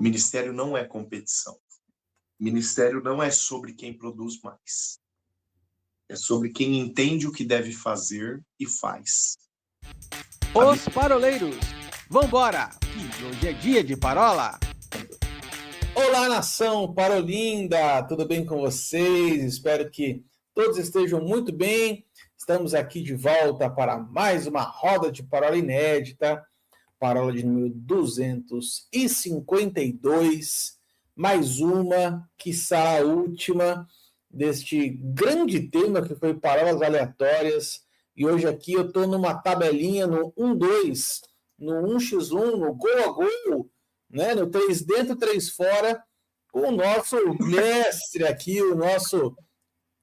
ministério não é competição. Ministério não é sobre quem produz mais. É sobre quem entende o que deve fazer e faz. Os paroleiros, vambora, que hoje é dia de parola. Olá, nação parolinda, tudo bem com vocês? Espero que todos estejam muito bem. Estamos aqui de volta para mais uma roda de parola inédita, parola de número 252, mais uma, quiçá a última, deste grande tema que foi parolas aleatórias. E hoje aqui eu estou numa tabelinha no 1-2, no 1x1, no gol a gol, né? No 3 dentro, 3 fora, com o nosso mestre aqui, o nosso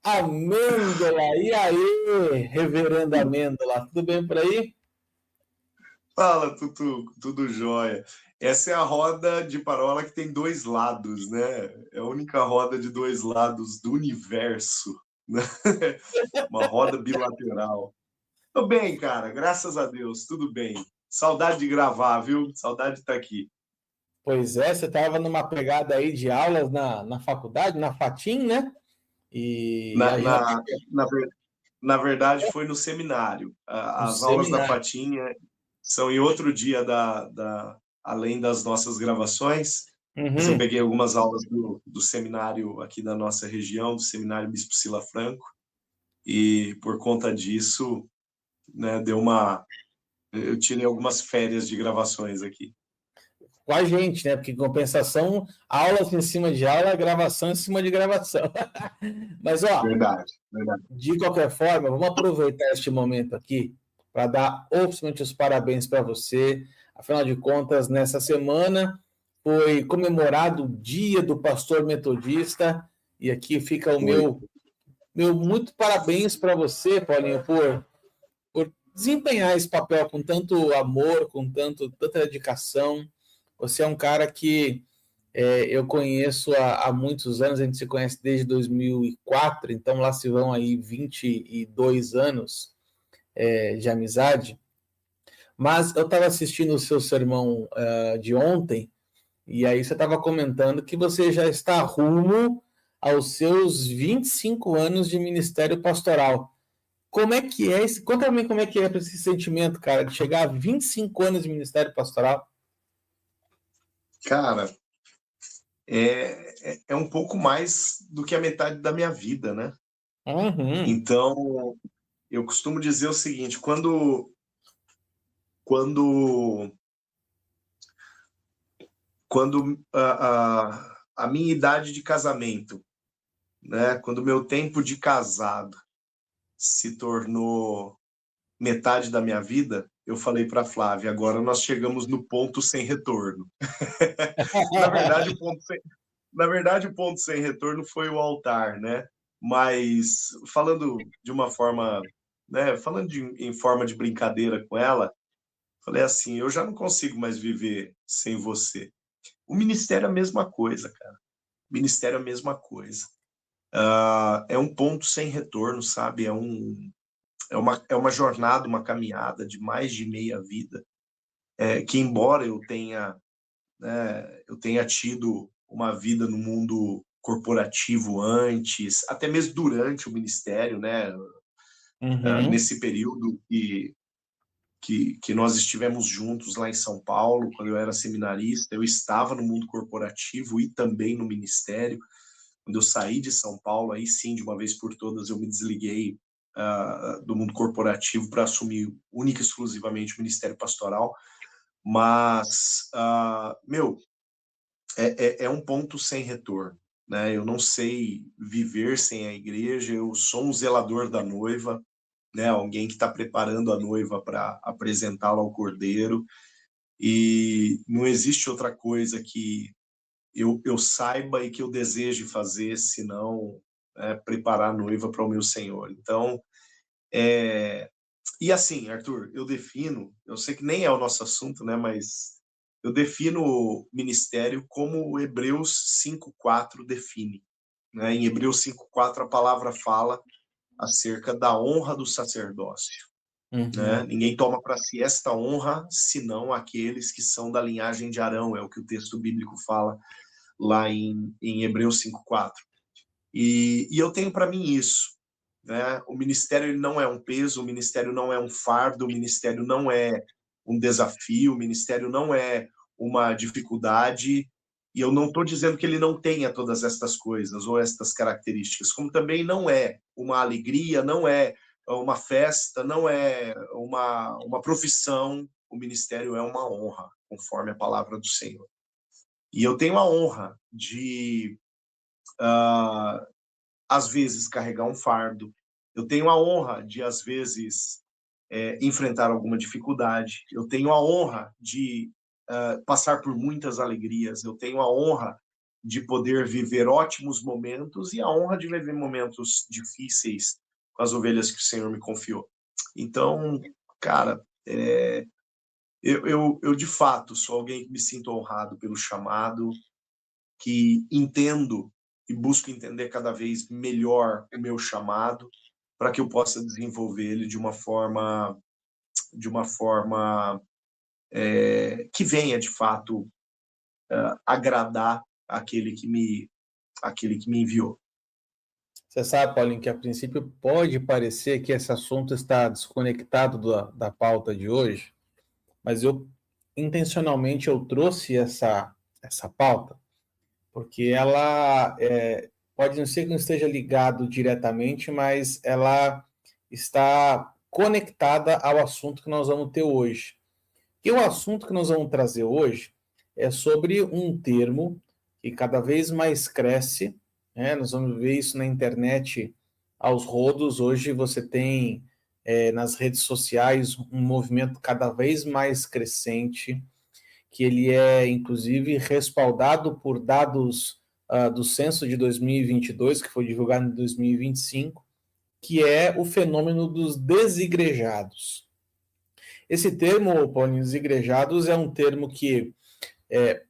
Amêndola. E aí, reverendo Amêndola, tudo bem por aí? Fala, Tutu, tudo jóia. Essa é a roda de parola que tem dois lados, né? É a única roda de dois lados do universo, né? Uma roda bilateral. Tudo bem, cara, graças a Deus, tudo bem. Saudade de gravar, viu? Saudade de estar aqui. Pois é, você estava numa pegada aí de aulas na faculdade, na FATIM, né? E Na, aí, na, na, ver- Na verdade, foi no seminário. no As aulas da seminário. Fatinha são em outro dia, além das nossas gravações. Mas eu Uhum. peguei algumas aulas do seminário aqui da nossa região, do seminário Bispo Sila Franco, e por conta disso, né, eu tirei algumas férias de gravações aqui. Com a gente, né? Porque, em compensação, aulas em cima de aula, gravação em cima de gravação. Mas, ó, Verdade, verdade. de qualquer forma, vamos aproveitar este momento aqui para dar oficialmente os parabéns para você. Afinal de contas, nessa semana foi comemorado o Dia do Pastor Metodista, e aqui fica o Foi. meu muito parabéns para você, Paulinho, por desempenhar esse papel com tanto amor, com tanta dedicação. Você é um cara que eu conheço há muitos anos, a gente se conhece desde 2004, então lá se vão aí 22 anos de amizade. Mas eu estava assistindo o seu sermão de ontem, e aí você estava comentando que você já está rumo aos seus 25 anos de ministério pastoral. Como é que é esse? Conta pra mim como é que é esse sentimento, cara, de chegar a 25 anos de ministério pastoral. Cara, é um pouco mais do que a metade da minha vida, né? Uhum. Então, eu costumo dizer o seguinte, quando a minha idade de casamento, né, quando o meu tempo de casado se tornou metade da minha vida, eu falei para a Flávia, agora nós chegamos no ponto sem retorno. Na verdade, o ponto sem retorno foi o altar, né? Mas falando de uma forma, né, em forma de brincadeira com ela, falei assim, eu já não consigo mais viver sem você. O ministério é a mesma coisa, cara. O ministério é a mesma coisa. É um ponto sem retorno, sabe? É uma jornada, uma caminhada de mais de meia vida, que embora eu tenha tido uma vida no mundo corporativo antes, até mesmo durante o ministério, né? Uhum. Nesse período que nós estivemos juntos lá em São Paulo, quando eu era seminarista, eu estava no mundo corporativo e também no ministério. Quando eu saí de São Paulo, aí sim, de uma vez por todas, eu me desliguei do mundo corporativo para assumir única e exclusivamente o ministério pastoral. Mas, é um ponto sem retorno, né? Eu não sei viver sem a igreja, eu sou um zelador da noiva, né? Alguém que está preparando a noiva para apresentá-la ao cordeiro, e não existe outra coisa que eu saiba e que eu deseje fazer, senão preparar a noiva para o meu Senhor. Então, e assim, Arthur, eu sei que nem é o nosso assunto, né, mas eu defino o ministério como Hebreus 5:4 define, né? Em Hebreus 5:4 a palavra fala acerca da honra do sacerdócio. né? Ninguém toma para si esta honra, senão aqueles que são da linhagem de Arão, é o que o texto bíblico fala lá em Hebreus 5:4. E eu tenho para mim isso, né? O ministério ele não é um peso, o ministério não é um fardo, o ministério não é um desafio, o ministério não é uma dificuldade, e eu não estou dizendo que ele não tenha todas estas coisas ou estas características, como também não é uma alegria, não é uma festa, não é uma profissão, o ministério é uma honra, conforme a palavra do Senhor. E eu tenho a honra de, às vezes, carregar um fardo, eu tenho a honra de, às vezes, enfrentar alguma dificuldade, eu tenho a honra de passar por muitas alegrias, eu tenho a honra de poder viver ótimos momentos e a honra de viver momentos difíceis com as ovelhas que o Senhor me confiou. Então, cara, eu de fato sou alguém que me sinto honrado pelo chamado, que entendo e busco entender cada vez melhor o meu chamado, para que eu possa desenvolver ele de uma forma que venha de fato agradar aquele que me enviou. Você sabe, Paulinho, que a princípio pode parecer que esse assunto está desconectado da pauta de hoje, mas intencionalmente eu trouxe essa pauta, porque ela pode não ser que não esteja ligado diretamente, mas ela está conectada ao assunto que nós vamos ter hoje. E o assunto que nós vamos trazer hoje é sobre um termo que cada vez mais cresce, né? Nós vamos ver isso na internet aos rodos. Hoje você tem nas redes sociais um movimento cada vez mais crescente, que ele é, inclusive, respaldado por dados do censo de 2022, que foi divulgado em 2025, que é o fenômeno dos desigrejados. Esse termo, Paulinho, desigrejados, é um termo que,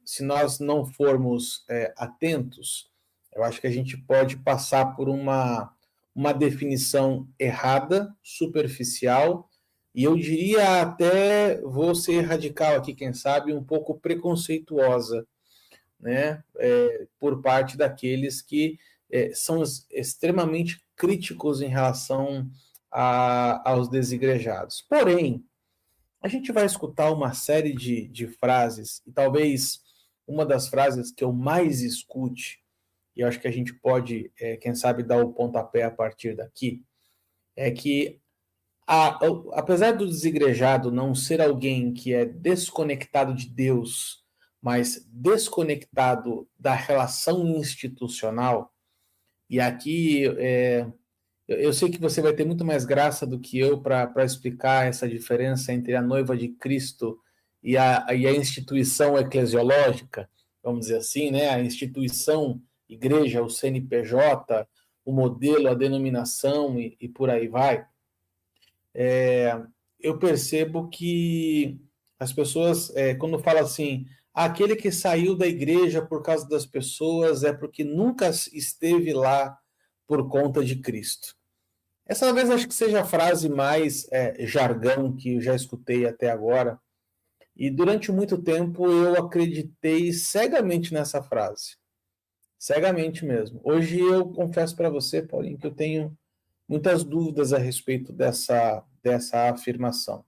se nós não formos atentos, eu acho que a gente pode passar por uma definição errada, superficial, e eu diria até, vou ser radical aqui, quem sabe, um pouco preconceituosa, né, por parte daqueles que são extremamente críticos em relação aos desigrejados. Porém, a gente vai escutar uma série de frases, e talvez uma das frases que eu mais escute, e eu acho que a gente pode, quem sabe, dar o pontapé a partir daqui, é que, apesar do desigrejado não ser alguém que é desconectado de Deus, mas desconectado da relação institucional, e aqui eu sei que você vai ter muito mais graça do que eu para explicar essa diferença entre a noiva de Cristo e a instituição eclesiológica, vamos dizer assim, né? A instituição igreja, o CNPJ, o modelo, a denominação e por aí vai. Eu percebo que as pessoas, quando falam assim, aquele que saiu da igreja por causa das pessoas é porque nunca esteve lá por conta de Cristo. Essa talvez acho que seja a frase mais jargão que eu já escutei até agora. E durante muito tempo eu acreditei cegamente nessa frase. Cegamente mesmo. Hoje eu confesso para você, Paulinho, que eu tenho muitas dúvidas a respeito dessa afirmação.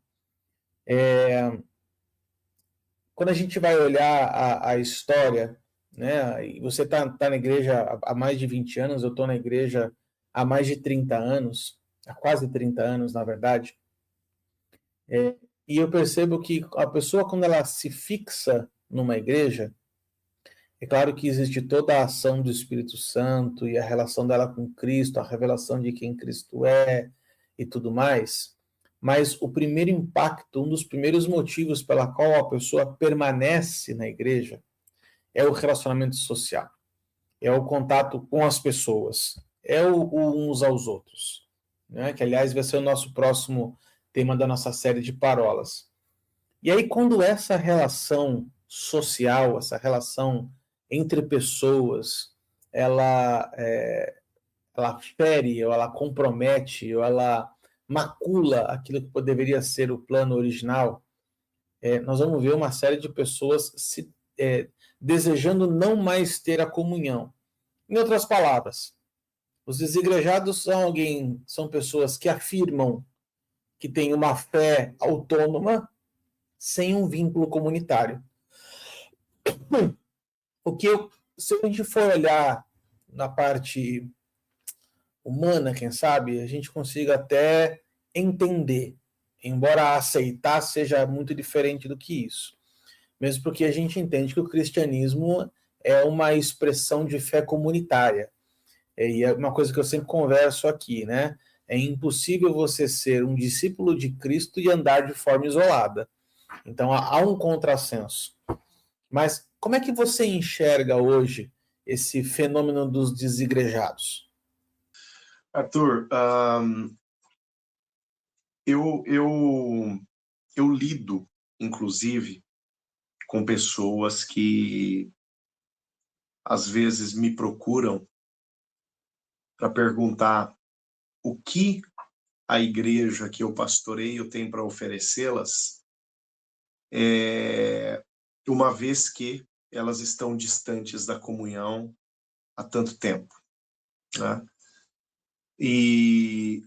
Quando a gente vai olhar a história, né, e você está na igreja há mais de 20 anos, eu estou na igreja há mais de 30 anos, há quase 30 anos, na verdade, e eu percebo que a pessoa, quando ela se fixa numa igreja, é claro que existe toda a ação do Espírito Santo e a relação dela com Cristo, a revelação de quem Cristo é e tudo mais, mas o primeiro impacto, um dos primeiros motivos pela qual a pessoa permanece na igreja é o relacionamento social, é o contato com as pessoas, é o uns aos outros, né? Que, aliás, vai ser o nosso próximo tema da nossa série de parolas. E aí, quando essa relação social, essa relação entre pessoas, ela fere, ou ela compromete, ou ela macula aquilo que deveria ser o plano original, nós vamos ver uma série de pessoas desejando não mais ter a comunhão. Em outras palavras, os desigrejados são pessoas que afirmam que têm uma fé autônoma sem um vínculo comunitário. Se a gente for olhar na parte humana, quem sabe, a gente consiga até entender, embora aceitar seja muito diferente do que isso. Mesmo porque a gente entende que o cristianismo é uma expressão de fé comunitária. E é uma coisa que eu sempre converso aqui, né? É impossível você ser um discípulo de Cristo e andar de forma isolada. Então há um contrassenso. Mas como é que você enxerga hoje esse fenômeno dos desigrejados? Arthur, eu lido, inclusive, com pessoas que às vezes me procuram para perguntar o que a igreja que eu pastoreio tem para oferecê-las, uma vez que elas estão distantes da comunhão há tanto tempo, né? E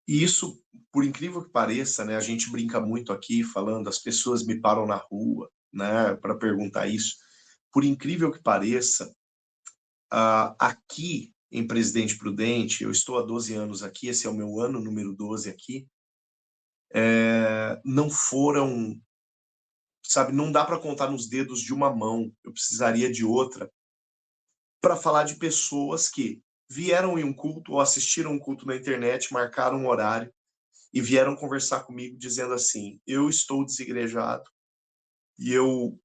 isso, por incrível que pareça, né, a gente brinca muito aqui falando, as pessoas me param na rua, né, para perguntar isso. Por incrível que pareça, aqui em Presidente Prudente, eu estou há 12 anos aqui, esse é o meu ano número 12 aqui, não foram, sabe, não dá para contar nos dedos de uma mão, eu precisaria de outra, para falar de pessoas que vieram em um culto ou assistiram um culto na internet, marcaram um horário e vieram conversar comigo dizendo assim, eu estou desigrejado e eu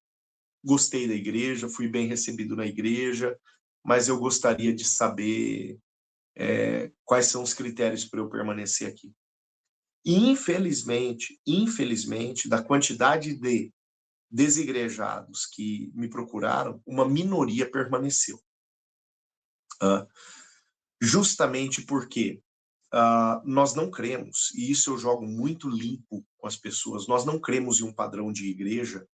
gostei da igreja, fui bem recebido na igreja, mas eu gostaria de saber quais são os critérios para eu permanecer aqui. E infelizmente, da quantidade de desigrejados que me procuraram, uma minoria permaneceu. Justamente porque nós não cremos, e isso eu jogo muito limpo com as pessoas, nós não cremos em um padrão de igreja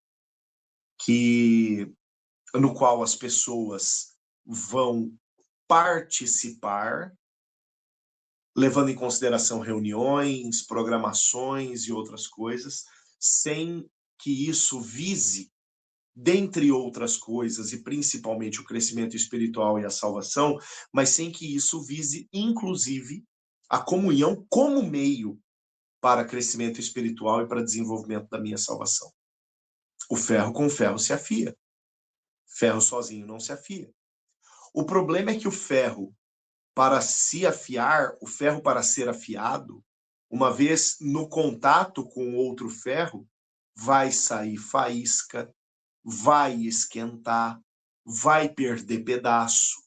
no qual as pessoas vão participar, levando em consideração reuniões, programações e outras coisas, sem que isso vise, dentre outras coisas, e principalmente o crescimento espiritual e a salvação, mas sem que isso vise, inclusive, a comunhão como meio para crescimento espiritual e para desenvolvimento da minha salvação. O ferro com ferro se afia. Ferro sozinho não se afia. O problema é que o ferro, para se afiar, o ferro para ser afiado, uma vez no contato com outro ferro, vai sair faísca, vai esquentar, vai perder pedaço.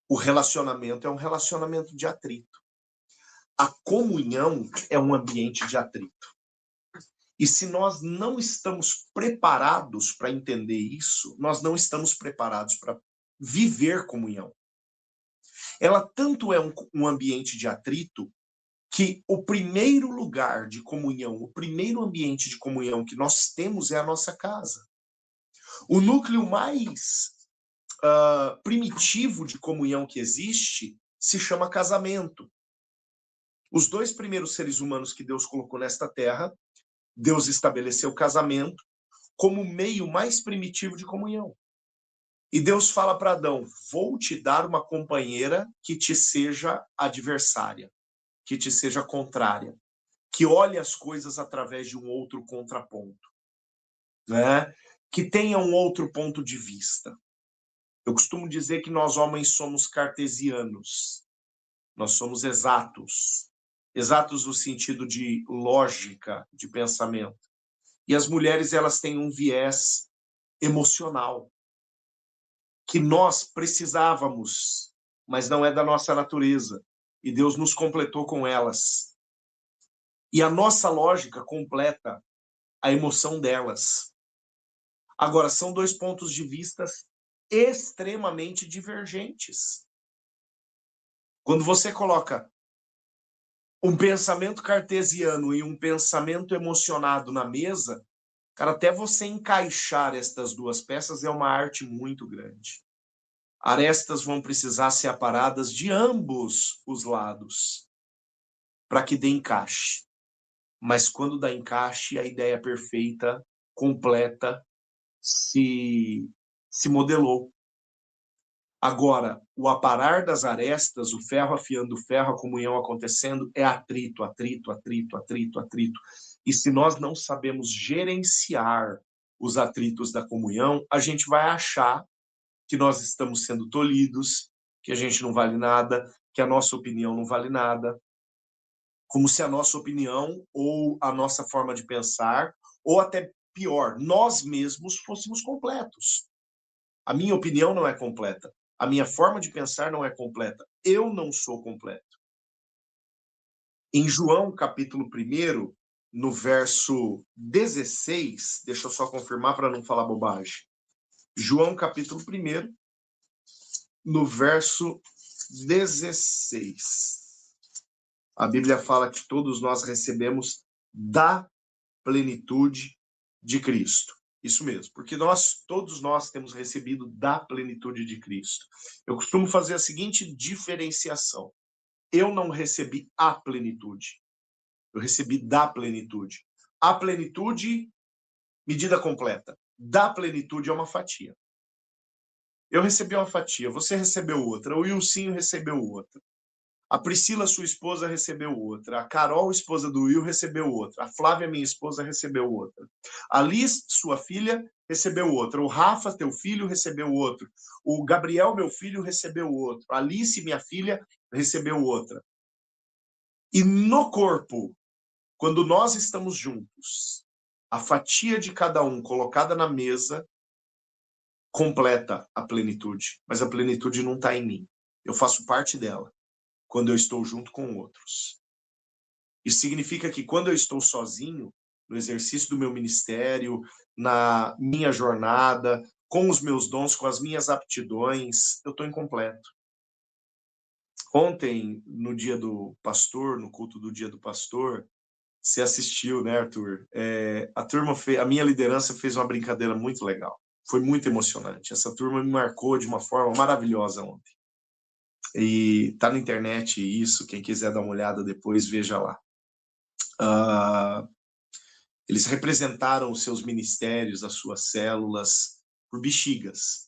O relacionamento é um relacionamento de atrito. A comunhão é um ambiente de atrito. E se nós não estamos preparados para entender isso, nós não estamos preparados para viver comunhão. Ela tanto é um ambiente de atrito que o primeiro lugar de comunhão, o primeiro ambiente de comunhão que nós temos é a nossa casa. O núcleo mais primitivo de comunhão que existe se chama casamento. Os dois primeiros seres humanos que Deus colocou nesta terra, Deus estabeleceu o casamento como o meio mais primitivo de comunhão. E Deus fala para Adão, vou te dar uma companheira que te seja adversária, que te seja contrária, que olhe as coisas através de um outro contraponto, né? Que tenha um outro ponto de vista. Eu costumo dizer que nós homens somos cartesianos, nós somos exatos no sentido de lógica, de pensamento. E as mulheres, elas têm um viés emocional, que nós precisávamos, mas não é da nossa natureza. E Deus nos completou com elas. E a nossa lógica completa a emoção delas. Agora, são dois pontos de vista extremamente divergentes. Quando você coloca um pensamento cartesiano e um pensamento emocionado na mesa, cara, até você encaixar estas duas peças é uma arte muito grande. Arestas vão precisar ser aparadas de ambos os lados para que dê encaixe. Mas quando dá encaixe, a ideia perfeita, completa, se modelou. Agora, o aparar das arestas, o ferro afiando o ferro, a comunhão acontecendo, é atrito, atrito, atrito, atrito, atrito. E se nós não sabemos gerenciar os atritos da comunhão, a gente vai achar que nós estamos sendo tolhidos, que a gente não vale nada, que a nossa opinião não vale nada, como se a nossa opinião ou a nossa forma de pensar, ou até pior, nós mesmos fôssemos completos. A minha opinião não é completa. A minha forma de pensar não é completa. Eu não sou completo. Em João, capítulo 1, no verso 16, deixa eu só confirmar para não falar bobagem. João, capítulo 1, no verso 16. A Bíblia fala que todos nós recebemos da plenitude de Cristo. Isso mesmo, porque todos nós temos recebido da plenitude de Cristo. Eu costumo fazer a seguinte diferenciação. Eu não recebi a plenitude. Eu recebi da plenitude. A plenitude, medida completa. Da plenitude é uma fatia. Eu recebi uma fatia, você recebeu outra, o Wilsinho recebeu outra. A Priscila, sua esposa, recebeu outra. A Carol, esposa do Will, recebeu outra. A Flávia, minha esposa, recebeu outra. A Liz, sua filha, recebeu outra. O Rafa, teu filho, recebeu outro. O Gabriel, meu filho, recebeu outro. A Alice, minha filha, recebeu outra. E no corpo, quando nós estamos juntos, a fatia de cada um colocada na mesa completa a plenitude. Mas a plenitude não está em mim. Eu faço parte dela quando eu estou junto com outros. Isso significa que quando eu estou sozinho, no exercício do meu ministério, na minha jornada, com os meus dons, com as minhas aptidões, eu estou incompleto. Ontem, no dia do pastor, no culto do dia do pastor, você assistiu, né, Arthur? A minha liderança fez uma brincadeira muito legal. Foi muito emocionante. Essa turma me marcou de uma forma maravilhosa ontem. E tá na internet isso, quem quiser dar uma olhada depois, veja lá. Eles representaram os seus ministérios, as suas células, por bexigas.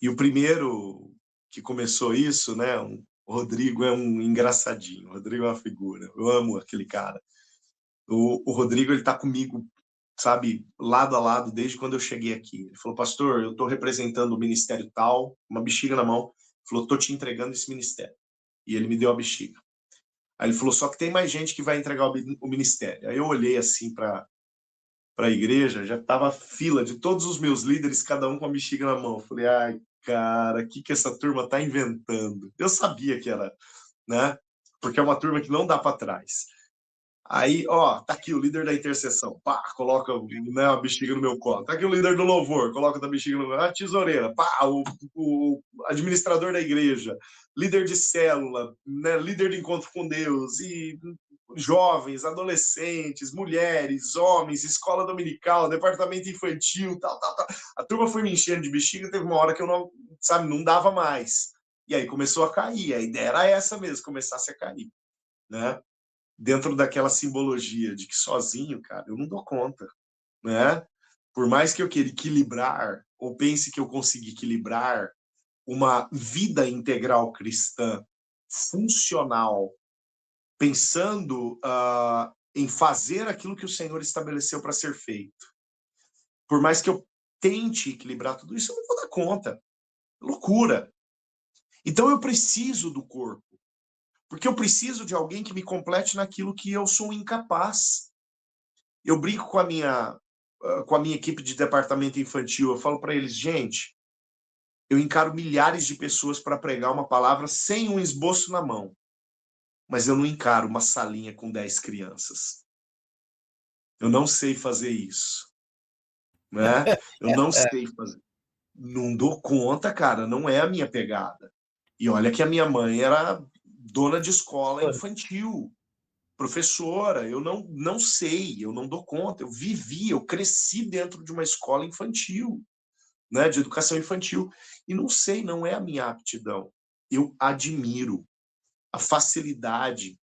E o primeiro que começou isso, né, o Rodrigo é um engraçadinho, o Rodrigo é uma figura, eu amo aquele cara. O Rodrigo, ele tá comigo, sabe, lado a lado, desde quando eu cheguei aqui. Ele falou, pastor, eu tô representando o ministério tal, uma bexiga na mão. Ele falou, tô te entregando esse ministério. E ele me deu a bexiga. Aí ele falou, só que tem mais gente que vai entregar o ministério. Aí eu olhei assim para a igreja, já tava fila de todos os meus líderes, cada um com a bexiga na mão. Eu falei, ai, cara, o que essa turma tá inventando? Eu sabia que era, né? Porque é uma turma que não dá para trás. Aí, ó, tá aqui o líder da intercessão, pá, coloca, né, a bexiga no meu colo. Tá aqui o líder do louvor, coloca a bexiga no meu, a tesoureira, pá, o administrador da igreja, líder de célula, né, líder de encontro com Deus, e jovens, adolescentes, mulheres, homens, escola dominical, departamento infantil, tal. A turma foi me enchendo de bexiga, teve uma hora que eu não, sabe, não dava mais. E aí começou a cair, a ideia era essa mesmo, começasse a cair, né? Dentro daquela simbologia de que sozinho, cara, eu não dou conta, né? Por mais que eu queira equilibrar, ou pense que eu consiga equilibrar uma vida integral cristã funcional, pensando em fazer aquilo que o Senhor estabeleceu para ser feito. Por mais que eu tente equilibrar tudo isso, eu não vou dar conta. Loucura. Então eu preciso do corpo. Porque eu preciso de alguém que me complete naquilo que eu sou incapaz. Eu brinco com a minha equipe de departamento infantil, eu falo para eles, gente, eu encaro milhares de pessoas para pregar uma palavra sem um esboço na mão, mas eu não encaro uma salinha com 10 crianças. Eu não sei fazer isso, né? Eu não sei fazer. Não dou conta, cara, não é a minha pegada. E olha que a minha mãe era dona de escola infantil, professora, eu não sei, eu não dou conta, eu cresci dentro de uma escola infantil, né, de educação infantil, e não sei, não é a minha aptidão. Eu admiro a facilidade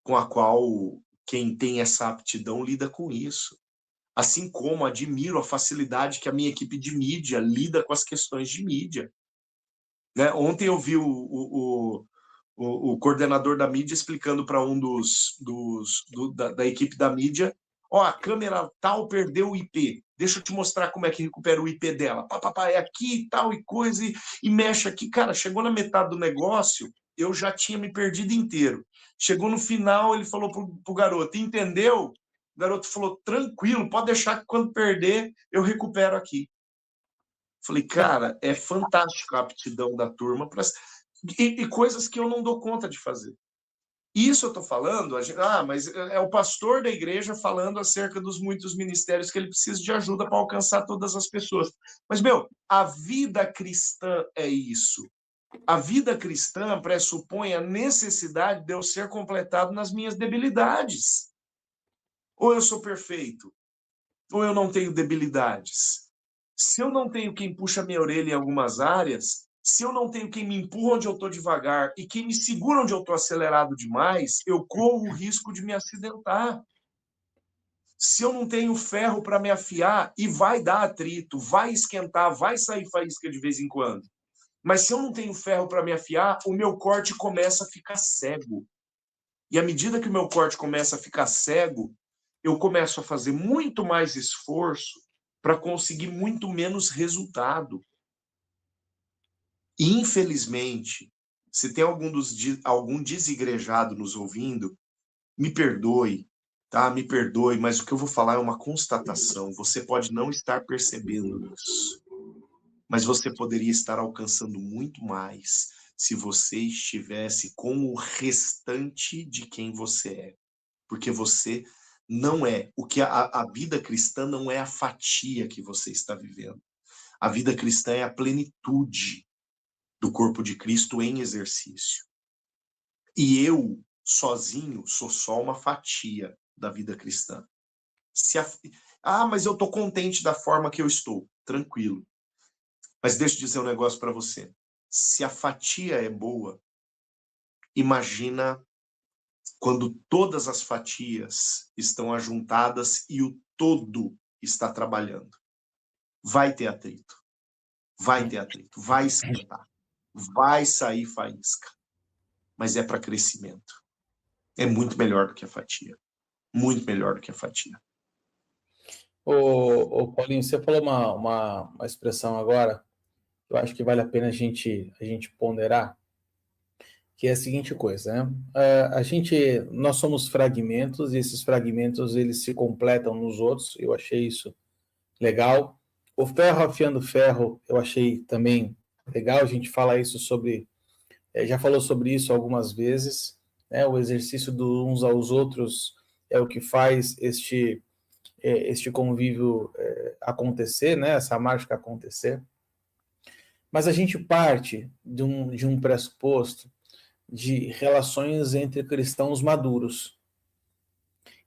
com a qual quem tem essa aptidão lida com isso. Assim como admiro a facilidade que a minha equipe de mídia lida com as questões de mídia. Né? Ontem eu vi o coordenador da mídia explicando para um da equipe da mídia, a câmera tal perdeu o IP, deixa eu te mostrar como é que recupera o IP dela. É aqui e tal e coisa, e mexe aqui. Cara, chegou na metade do negócio, eu já tinha me perdido inteiro. Chegou no final, ele falou pro garoto, entendeu? O garoto falou, tranquilo, pode deixar que quando perder, eu recupero aqui. Falei, cara, é fantástico a aptidão da turma e coisas que eu não dou conta de fazer. Isso eu estou falando, mas é o pastor da igreja falando acerca dos muitos ministérios que ele precisa de ajuda para alcançar todas as pessoas. Mas, a vida cristã é isso. A vida cristã pressupõe a necessidade de eu ser completado nas minhas debilidades. Ou eu sou perfeito, ou eu não tenho debilidades. Se eu não tenho quem puxa minha orelha em algumas áreas, se eu não tenho quem me empurra onde eu estou devagar e quem me segura onde eu estou acelerado demais, eu corro o risco de me acidentar. Se eu não tenho ferro para me afiar, e vai dar atrito, vai esquentar, vai sair faísca de vez em quando. Mas se eu não tenho ferro para me afiar, o meu corte começa a ficar cego. E à medida que o meu corte começa a ficar cego, eu começo a fazer muito mais esforço para conseguir muito menos resultado. E, infelizmente, se tem algum desigrejado nos ouvindo, me perdoe, tá? Me perdoe, mas o que eu vou falar é uma constatação. Você pode não estar percebendo isso, mas você poderia estar alcançando muito mais se você estivesse com o restante de quem você é. Porque você não é. A vida cristã não é a fatia que você está vivendo. A vida cristã é a plenitude do corpo de Cristo em exercício. E eu, sozinho, sou só uma fatia da vida cristã. Mas eu estou contente da forma que eu estou. Tranquilo. Mas deixa eu dizer um negócio para você. Se a fatia é boa, imagina quando todas as fatias estão ajuntadas e o todo está trabalhando. Vai ter atrito. Vai ter atrito. Vai esquentar. Vai sair faísca. Mas é para crescimento. É muito melhor do que a fatia. Muito melhor do que a fatia. Ô Paulinho, você falou uma expressão agora, eu acho que vale a pena a gente ponderar, que é a seguinte coisa, né? Nós somos fragmentos, e esses fragmentos eles se completam nos outros, eu achei isso legal. O ferro afiando ferro, eu achei também legal, a gente fala isso já falou sobre isso algumas vezes, né? O exercício dos uns aos outros é o que faz este convívio acontecer, né? Essa mágica acontecer. Mas a gente parte de um pressuposto de relações entre cristãos maduros.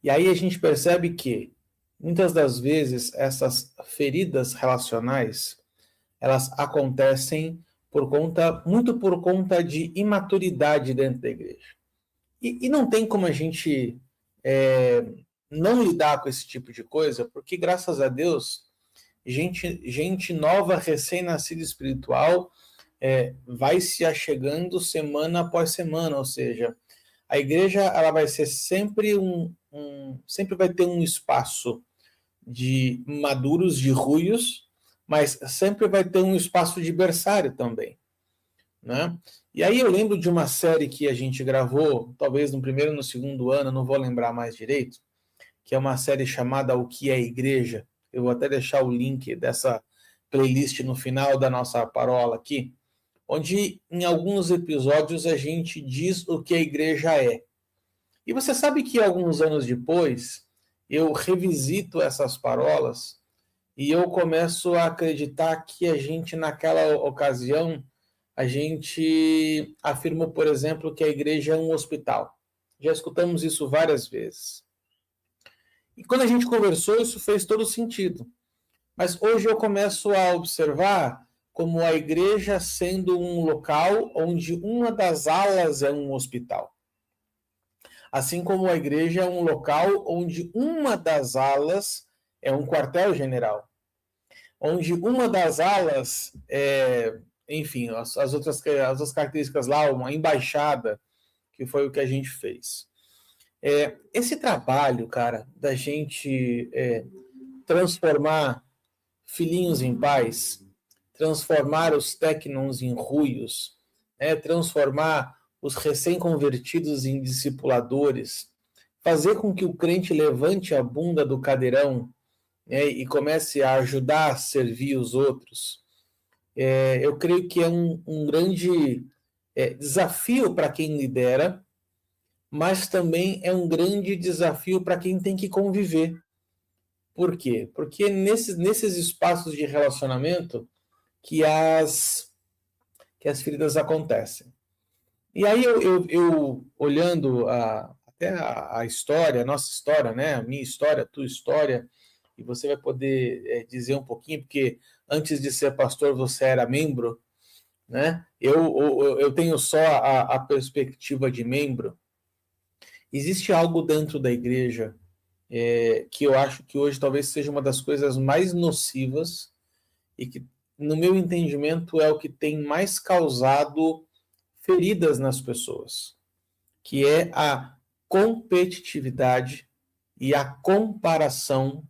E aí a gente percebe que, muitas das vezes, essas feridas relacionais, elas acontecem muito por conta de imaturidade dentro da igreja. E não tem como a gente não lidar com esse tipo de coisa, porque, graças a Deus, gente nova, recém-nascida espiritual, vai se achegando semana após semana, ou seja, a igreja ela vai ser sempre sempre vai ter um espaço de maduros, de ruios, mas sempre vai ter um espaço de berçário também, né? E aí eu lembro de uma série que a gente gravou, talvez no primeiro ou no segundo ano, não vou lembrar mais direito, que é uma série chamada O que é Igreja. Eu vou até deixar o link dessa playlist no final da nossa parola aqui, onde em alguns episódios a gente diz o que a igreja é. E você sabe que alguns anos depois eu revisito essas parolas e eu começo a acreditar que a gente naquela ocasião a gente afirma, por exemplo, que a igreja é um hospital. Já escutamos isso várias vezes. E quando a gente conversou, isso fez todo sentido. Mas hoje eu começo a observar como a igreja sendo um local onde uma das alas é um hospital. Assim como a igreja é um local onde uma das alas é um quartel-general. Onde uma das alas é, enfim, as outras características lá, uma embaixada, que foi o que a gente fez. Esse trabalho, cara, da gente transformar filhinhos em pais, transformar os técnons em ruios, transformar os recém-convertidos em discipuladores, fazer com que o crente levante a bunda do cadeirão e comece a ajudar a servir os outros. Eu creio que é um grande desafio para quem lidera, mas também é um grande desafio para quem tem que conviver. Por quê? Porque nesses espaços de relacionamento que as feridas acontecem. E aí eu olhando até a história, a nossa história, né? A minha história, a tua história, e você vai poder dizer um pouquinho, porque antes de ser pastor você era membro, né? Eu tenho só a perspectiva de membro. Existe algo dentro da igreja que eu acho que hoje talvez seja uma das coisas mais nocivas e que, no meu entendimento, é o que tem mais causado feridas nas pessoas, que é a competitividade e a comparação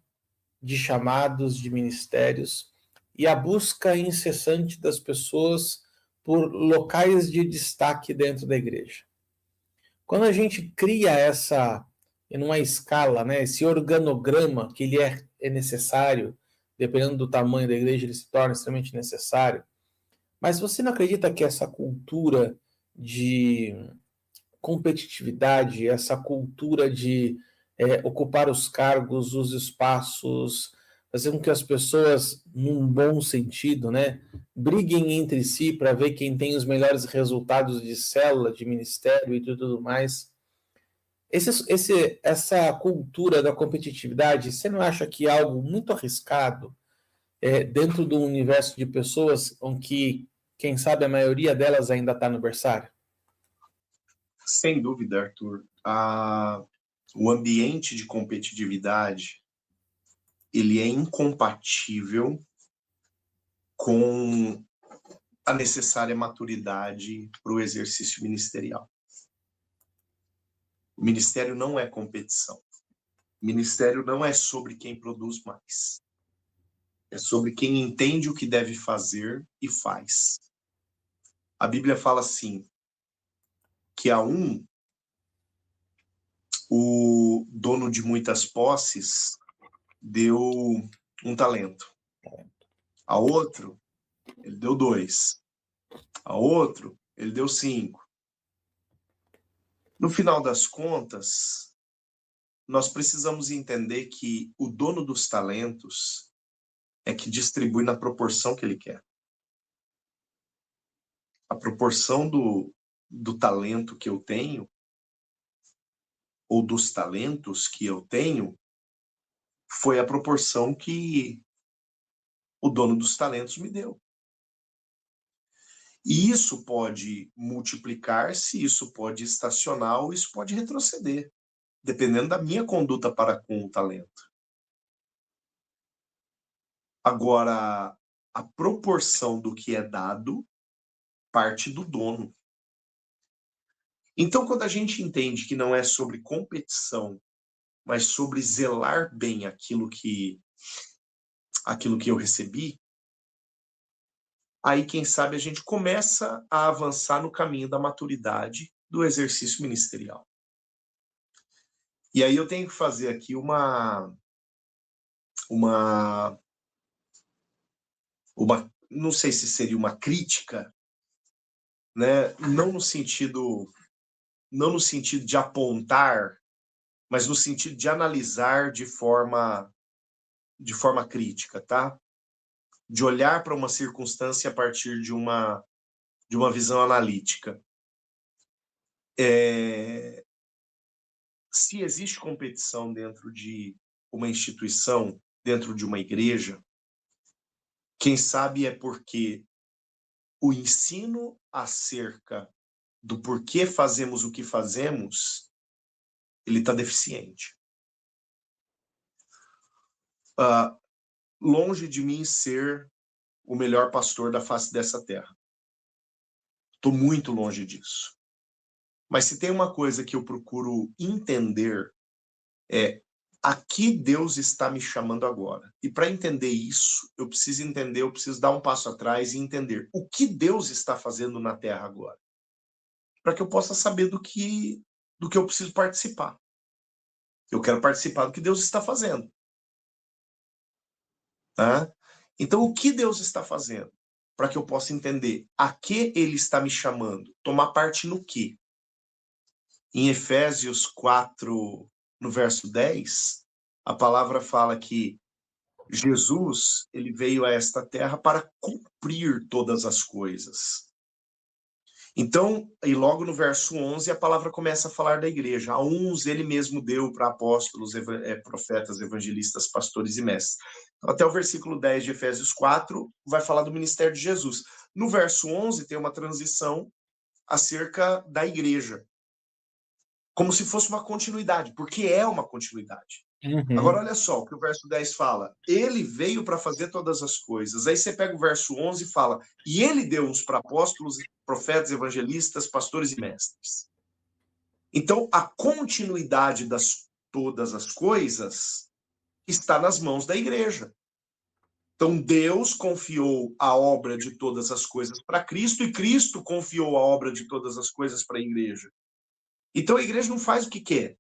de chamados, de ministérios e a busca incessante das pessoas por locais de destaque dentro da igreja. Quando a gente cria numa escala, né, esse organograma, que ele é necessário, dependendo do tamanho da igreja, ele se torna extremamente necessário, mas você não acredita que essa cultura de competitividade, essa cultura de ocupar os cargos, os espaços, fazer com que as pessoas, num bom sentido, né, briguem entre si para ver quem tem os melhores resultados de célula, de ministério e tudo mais. Essa cultura da competitividade, você não acha que é algo muito arriscado dentro do universo de pessoas em que, quem sabe, a maioria delas ainda está no berçário? Sem dúvida, Arthur. O ambiente de competitividade ele é incompatível com a necessária maturidade para o exercício ministerial. O ministério não é competição. O ministério não é sobre quem produz mais. É sobre quem entende o que deve fazer e faz. A Bíblia fala assim, que a o dono de muitas posses deu um talento. A outro, ele deu 2. A outro, ele deu 5. No final das contas, nós precisamos entender que o dono dos talentos é que distribui na proporção que ele quer. A proporção do talento que eu tenho, ou dos talentos que eu tenho, foi a proporção que o dono dos talentos me deu. E isso pode multiplicar-se, isso pode estacionar ou isso pode retroceder, dependendo da minha conduta para com o talento. Agora, a proporção do que é dado parte do dono. Então, quando a gente entende que não é sobre competição, mas sobre zelar bem aquilo que eu recebi, aí, quem sabe, a gente começa a avançar no caminho da maturidade do exercício ministerial. E aí eu tenho que fazer aqui uma não sei se seria uma crítica, né? Não no sentido de apontar, mas no sentido de analisar de forma crítica, tá? De olhar para uma circunstância a partir de uma de uma visão analítica. Se existe competição dentro de uma instituição, dentro de uma igreja, quem sabe é porque o ensino acerca do porquê fazemos o que fazemos, ele está deficiente. Longe de mim ser o melhor pastor da face dessa terra. Estou muito longe disso. Mas se tem uma coisa que eu procuro entender, a que Deus está me chamando agora. E para entender isso, eu preciso dar um passo atrás e entender o que Deus está fazendo na terra agora. Para que eu possa saber do que eu preciso participar. Eu quero participar do que Deus está fazendo. Tá? Então, o que Deus está fazendo? Para que eu possa entender a que Ele está me chamando. Tomar parte no quê? Em Efésios 4, no verso 10, a palavra fala que Jesus, ele veio a esta terra para cumprir todas as coisas. Então, e logo no verso 11, a palavra começa a falar da igreja. A uns ele mesmo deu para apóstolos, profetas, evangelistas, pastores e mestres. Então, até o versículo 10 de Efésios 4 vai falar do ministério de Jesus. No verso 11 tem uma transição acerca da igreja. Como se fosse uma continuidade, porque é uma continuidade. Uhum. Agora, olha só o que o verso 10 fala. Ele veio para fazer todas as coisas. Aí você pega o verso 11 e fala, e ele deu uns para apóstolos, profetas, evangelistas, pastores e mestres. Então, a continuidade das todas as coisas está nas mãos da igreja. Então, Deus confiou a obra de todas as coisas para Cristo, e Cristo confiou a obra de todas as coisas para a igreja. Então, a igreja não faz o que quer.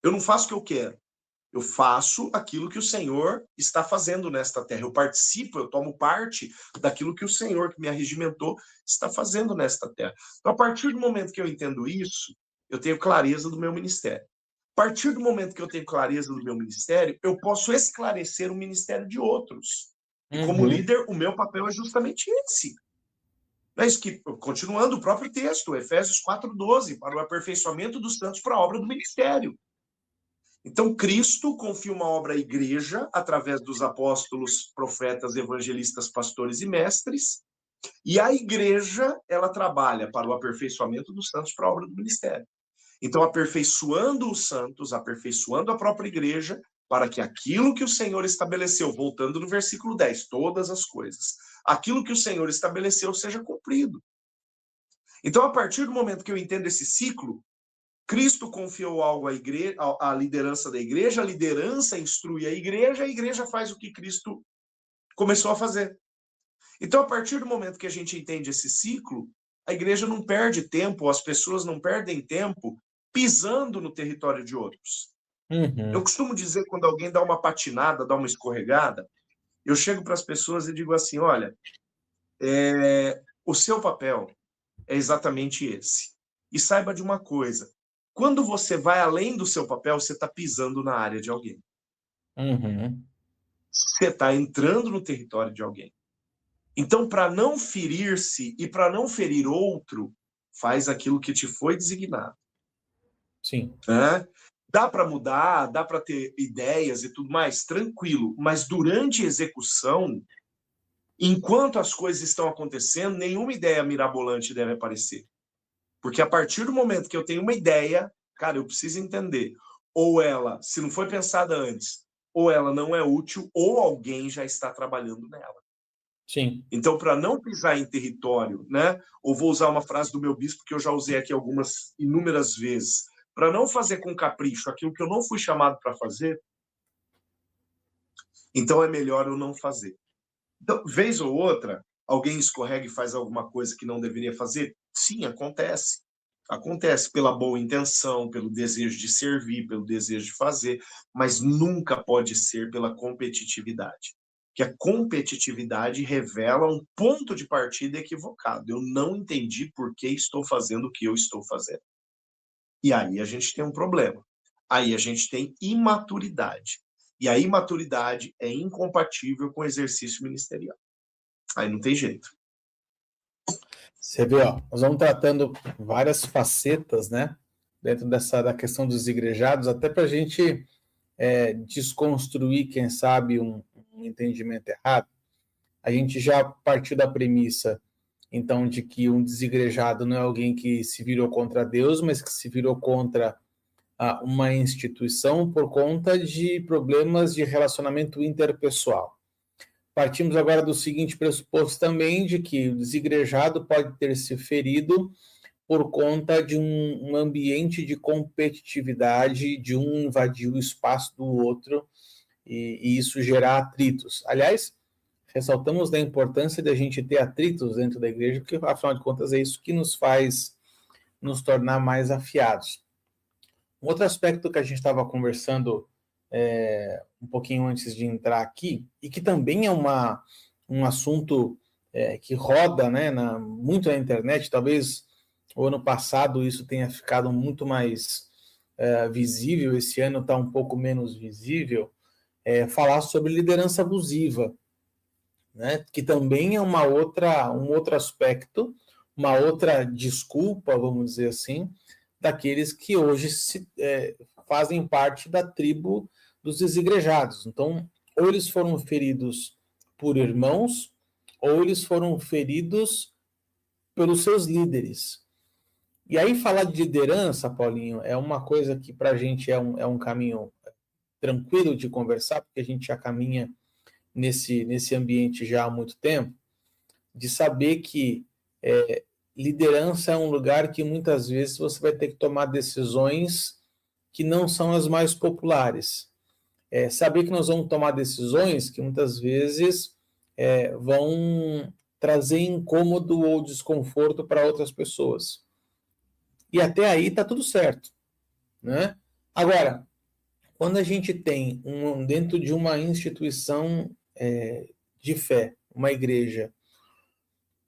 Eu não faço o que eu quero. Eu faço aquilo que o Senhor está fazendo nesta terra. Eu participo, eu tomo parte daquilo que o Senhor, que me arregimentou, está fazendo nesta terra. Então, a partir do momento que eu entendo isso, eu tenho clareza do meu ministério. A partir do momento que eu tenho clareza do meu ministério, eu posso esclarecer o ministério de outros. E como líder, o meu papel é justamente esse. É isso que, continuando o próprio texto, Efésios 4:12, para o aperfeiçoamento dos santos para a obra do ministério. Então, Cristo confia uma obra à igreja, através dos apóstolos, profetas, evangelistas, pastores e mestres, e a igreja, ela trabalha para o aperfeiçoamento dos santos para a obra do ministério. Então, aperfeiçoando os santos, aperfeiçoando a própria igreja, para que aquilo que o Senhor estabeleceu, voltando no versículo 10, todas as coisas, aquilo que o Senhor estabeleceu seja cumprido. Então, a partir do momento que eu entendo esse ciclo, Cristo confiou algo à igreja, à liderança da igreja, a liderança instrui a igreja faz o que Cristo começou a fazer. Então, a partir do momento que a gente entende esse ciclo, a igreja não perde tempo, as pessoas não perdem tempo pisando no território de outros. Eu costumo dizer, quando alguém dá uma patinada, dá uma escorregada, eu chego para as pessoas e digo assim, olha, o seu papel é exatamente esse. E saiba de uma coisa, quando você vai além do seu papel, você está pisando na área de alguém. Você está entrando no território de alguém. Então, para não ferir-se e para não ferir outro, faz aquilo que te foi designado. Sim. Dá para mudar, dá para ter ideias e tudo mais, tranquilo. Mas durante a execução, enquanto as coisas estão acontecendo, nenhuma ideia mirabolante deve aparecer. Porque a partir do momento que eu tenho uma ideia, cara, eu preciso entender. Ou ela, se não foi pensada antes, ou ela não é útil, ou alguém já está trabalhando nela. Sim. Então, para não pisar em território, né? Ou vou usar uma frase do meu bispo que eu já usei aqui inúmeras vezes, para não fazer com capricho aquilo que eu não fui chamado para fazer, então é melhor eu não fazer. Então, vez ou outra, alguém escorrega e faz alguma coisa que não deveria fazer? Sim, acontece. Acontece pela boa intenção, pelo desejo de servir, pelo desejo de fazer, mas nunca pode ser pela competitividade. Que a competitividade revela um ponto de partida equivocado. Eu não entendi por que estou fazendo o que eu estou fazendo. E aí a gente tem um problema. Aí a gente tem imaturidade. E a imaturidade é incompatível com o exercício ministerial. Aí não tem jeito. Você vê, ó, nós vamos tratando várias facetas, né, dentro da questão dos igrejados, até para a gente desconstruir, quem sabe, um entendimento errado. A gente já partiu da premissa, então, de que um desigrejado não é alguém que se virou contra Deus, mas que se virou contra uma instituição por conta de problemas de relacionamento interpessoal. Partimos agora do seguinte pressuposto também, de que o desigrejado pode ter se ferido por conta de um ambiente de competitividade, de um invadir o espaço do outro e isso gerar atritos. Aliás, ressaltamos da importância de a gente ter atritos dentro da igreja, porque, afinal de contas, é isso que nos faz nos tornar mais afiados. Um outro aspecto que a gente estava conversando um pouquinho antes de entrar aqui, e que também é um assunto que roda, né, muito na internet, talvez o ano passado isso tenha ficado muito mais visível, esse ano está um pouco menos visível, falar sobre liderança abusiva, né, que também é um outro aspecto, uma outra desculpa, vamos dizer assim, daqueles que hoje fazem parte da tribo dos desigrejados. Então, ou eles foram feridos por irmãos, ou eles foram feridos pelos seus líderes. E aí falar de liderança, Paulinho, é uma coisa que para a gente é um caminho tranquilo de conversar, porque a gente já caminha nesse ambiente já há muito tempo, de saber que liderança é um lugar que muitas vezes você vai ter que tomar decisões que não são as mais populares. Saber que nós vamos tomar decisões que muitas vezes vão trazer incômodo ou desconforto para outras pessoas. E até aí está tudo certo, né? Agora, quando a gente tem dentro de uma instituição de fé, uma igreja,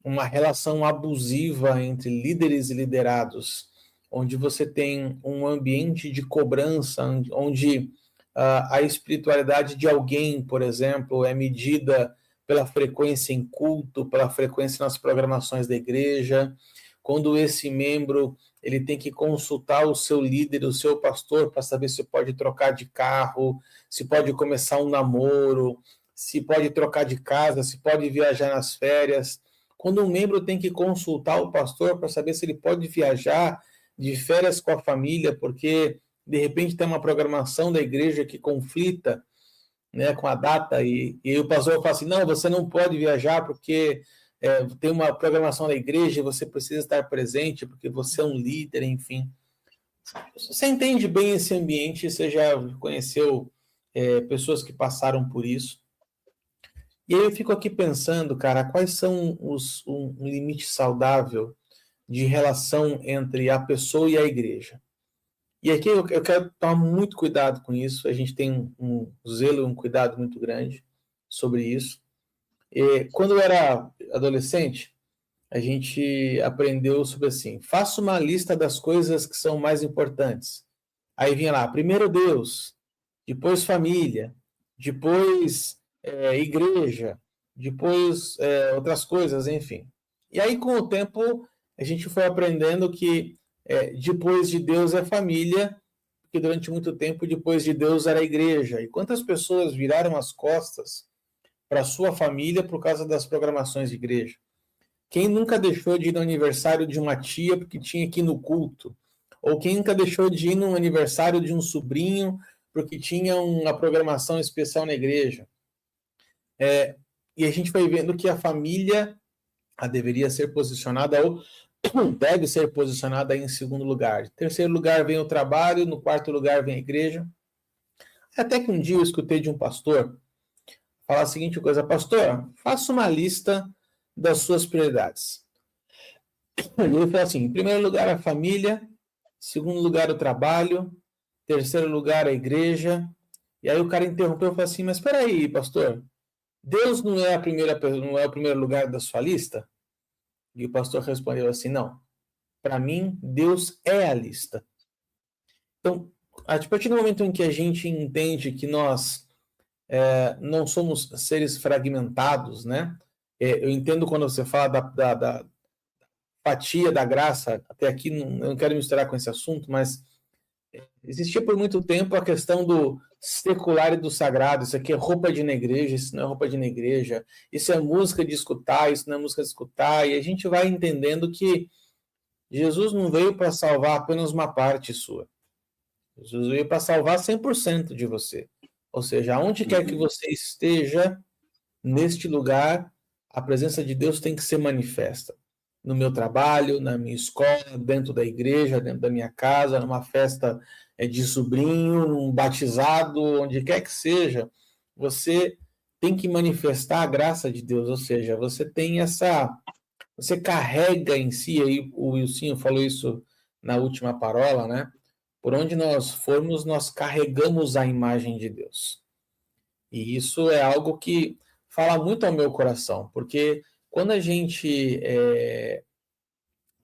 uma relação abusiva entre líderes e liderados, onde você tem um ambiente de cobrança, onde a espiritualidade de alguém, por exemplo, é medida pela frequência em culto, pela frequência nas programações da igreja, quando esse membro ele tem que consultar o seu líder, o seu pastor, para saber se pode trocar de carro, se pode começar um namoro, se pode trocar de casa, se pode viajar nas férias. Quando um membro tem que consultar o pastor para saber se ele pode viajar de férias com a família, porque de repente tem uma programação da igreja que conflita, né, com a data, e o pastor fala assim, não, você não pode viajar porque tem uma programação da igreja e você precisa estar presente porque você é um líder, enfim. Você entende bem esse ambiente, você já conheceu pessoas que passaram por isso. E aí eu fico aqui pensando, cara, quais são um limite saudável de relação entre a pessoa e a igreja. E aqui eu quero tomar muito cuidado com isso, a gente tem um zelo, um cuidado muito grande sobre isso. Quando eu era adolescente, a gente aprendeu sobre assim, faça uma lista das coisas que são mais importantes. Aí vinha lá, primeiro Deus, depois família, depois igreja, depois outras coisas, enfim. E aí, com o tempo, a gente foi aprendendo que depois de Deus é família, porque durante muito tempo, depois de Deus era a igreja. E quantas pessoas viraram as costas para sua família por causa das programações de igreja? Quem nunca deixou de ir no aniversário de uma tia porque tinha que ir no culto? Ou quem nunca deixou de ir no aniversário de um sobrinho porque tinha uma programação especial na igreja? E a gente foi vendo que a família deveria ser posicionada, ou deve ser posicionada em segundo lugar. Em terceiro lugar vem o trabalho, no quarto lugar vem a igreja. Até que um dia eu escutei de um pastor falar a seguinte coisa, pastor, faça uma lista das suas prioridades. E ele falou assim, em primeiro lugar a família, segundo lugar o trabalho, terceiro lugar a igreja. E aí o cara interrompeu e falou assim, mas espera aí, pastor, Deus não é o primeiro lugar da sua lista? E o pastor respondeu assim, não, para mim Deus é a lista. Então, a partir do momento em que a gente entende que nós não somos seres fragmentados, né? Eu entendo quando você fala fatia da graça, até aqui eu não quero misturar com esse assunto, mas existia por muito tempo a questão do secular e do sagrado. Isso aqui é roupa de ir na igreja, isso não é roupa de ir na igreja, isso é música de escutar, isso não é música de escutar, e a gente vai entendendo que Jesus não veio para salvar apenas uma parte sua. Jesus veio para salvar 100% de você. Ou seja, aonde quer que você esteja, neste lugar, a presença de Deus tem que ser manifesta. No meu trabalho, na minha escola, dentro da igreja, dentro da minha casa, numa festa de sobrinho, num batizado, onde quer que seja, você tem que manifestar a graça de Deus. Ou seja, você tem você carrega em si, aí o Wilson falou isso na última parola, né? Por onde nós formos, nós carregamos a imagem de Deus. E isso é algo que fala muito ao meu coração, porque quando a gente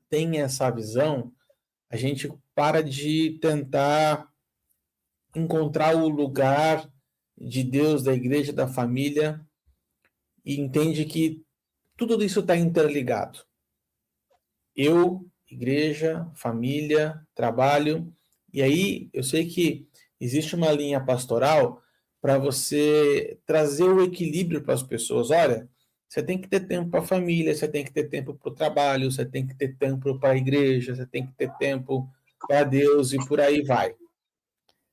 tem essa visão, a gente para de tentar encontrar o lugar de Deus, da igreja, da família, e entende que tudo isso está interligado. Eu, igreja, família, trabalho, e aí eu sei que existe uma linha pastoral para você trazer o equilíbrio para as pessoas. Olha, você tem que ter tempo para a família, você tem que ter tempo para o trabalho, você tem que ter tempo para a igreja, você tem que ter tempo para Deus e por aí vai.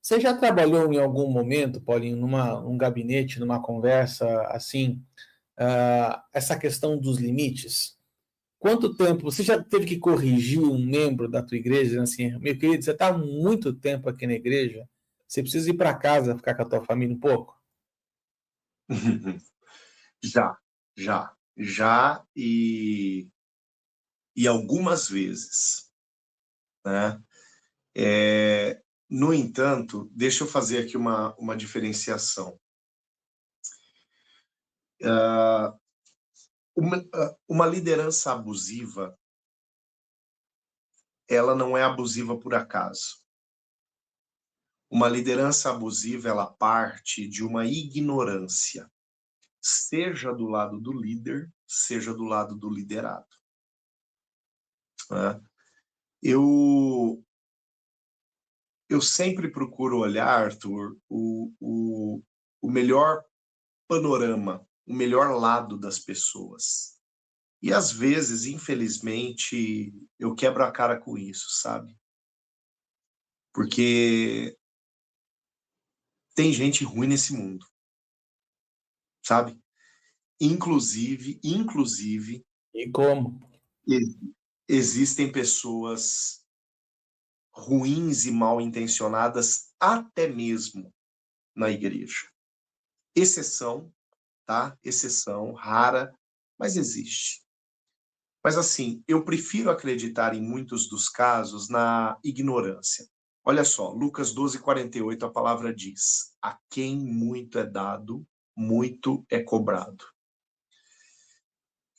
Você já trabalhou em algum momento, Paulinho, num gabinete, numa conversa assim, essa questão dos limites? Quanto tempo você já teve que corrigir um membro da tua igreja, dizendo assim, meu querido, você está há muito tempo aqui na igreja, você precisa ir para casa, ficar com a tua família um pouco? Já e algumas vezes, né? No entanto, deixa eu fazer aqui uma diferenciação. Uma liderança abusiva, ela não é abusiva por acaso. Uma liderança abusiva, ela parte de uma ignorância, seja do lado do líder, seja do lado do liderado. Eu sempre procuro olhar, Arthur, o melhor panorama, o melhor lado das pessoas. E às vezes, infelizmente, eu quebro a cara com isso, sabe? Porque tem gente ruim nesse mundo, sabe? Inclusive, E como? existem pessoas ruins e mal intencionadas até mesmo na igreja. Exceção, tá? Exceção, rara, mas existe. Mas assim, eu prefiro acreditar em muitos dos casos na ignorância. Olha só, Lucas 12:48, a palavra diz: a quem muito é dado, muito é cobrado.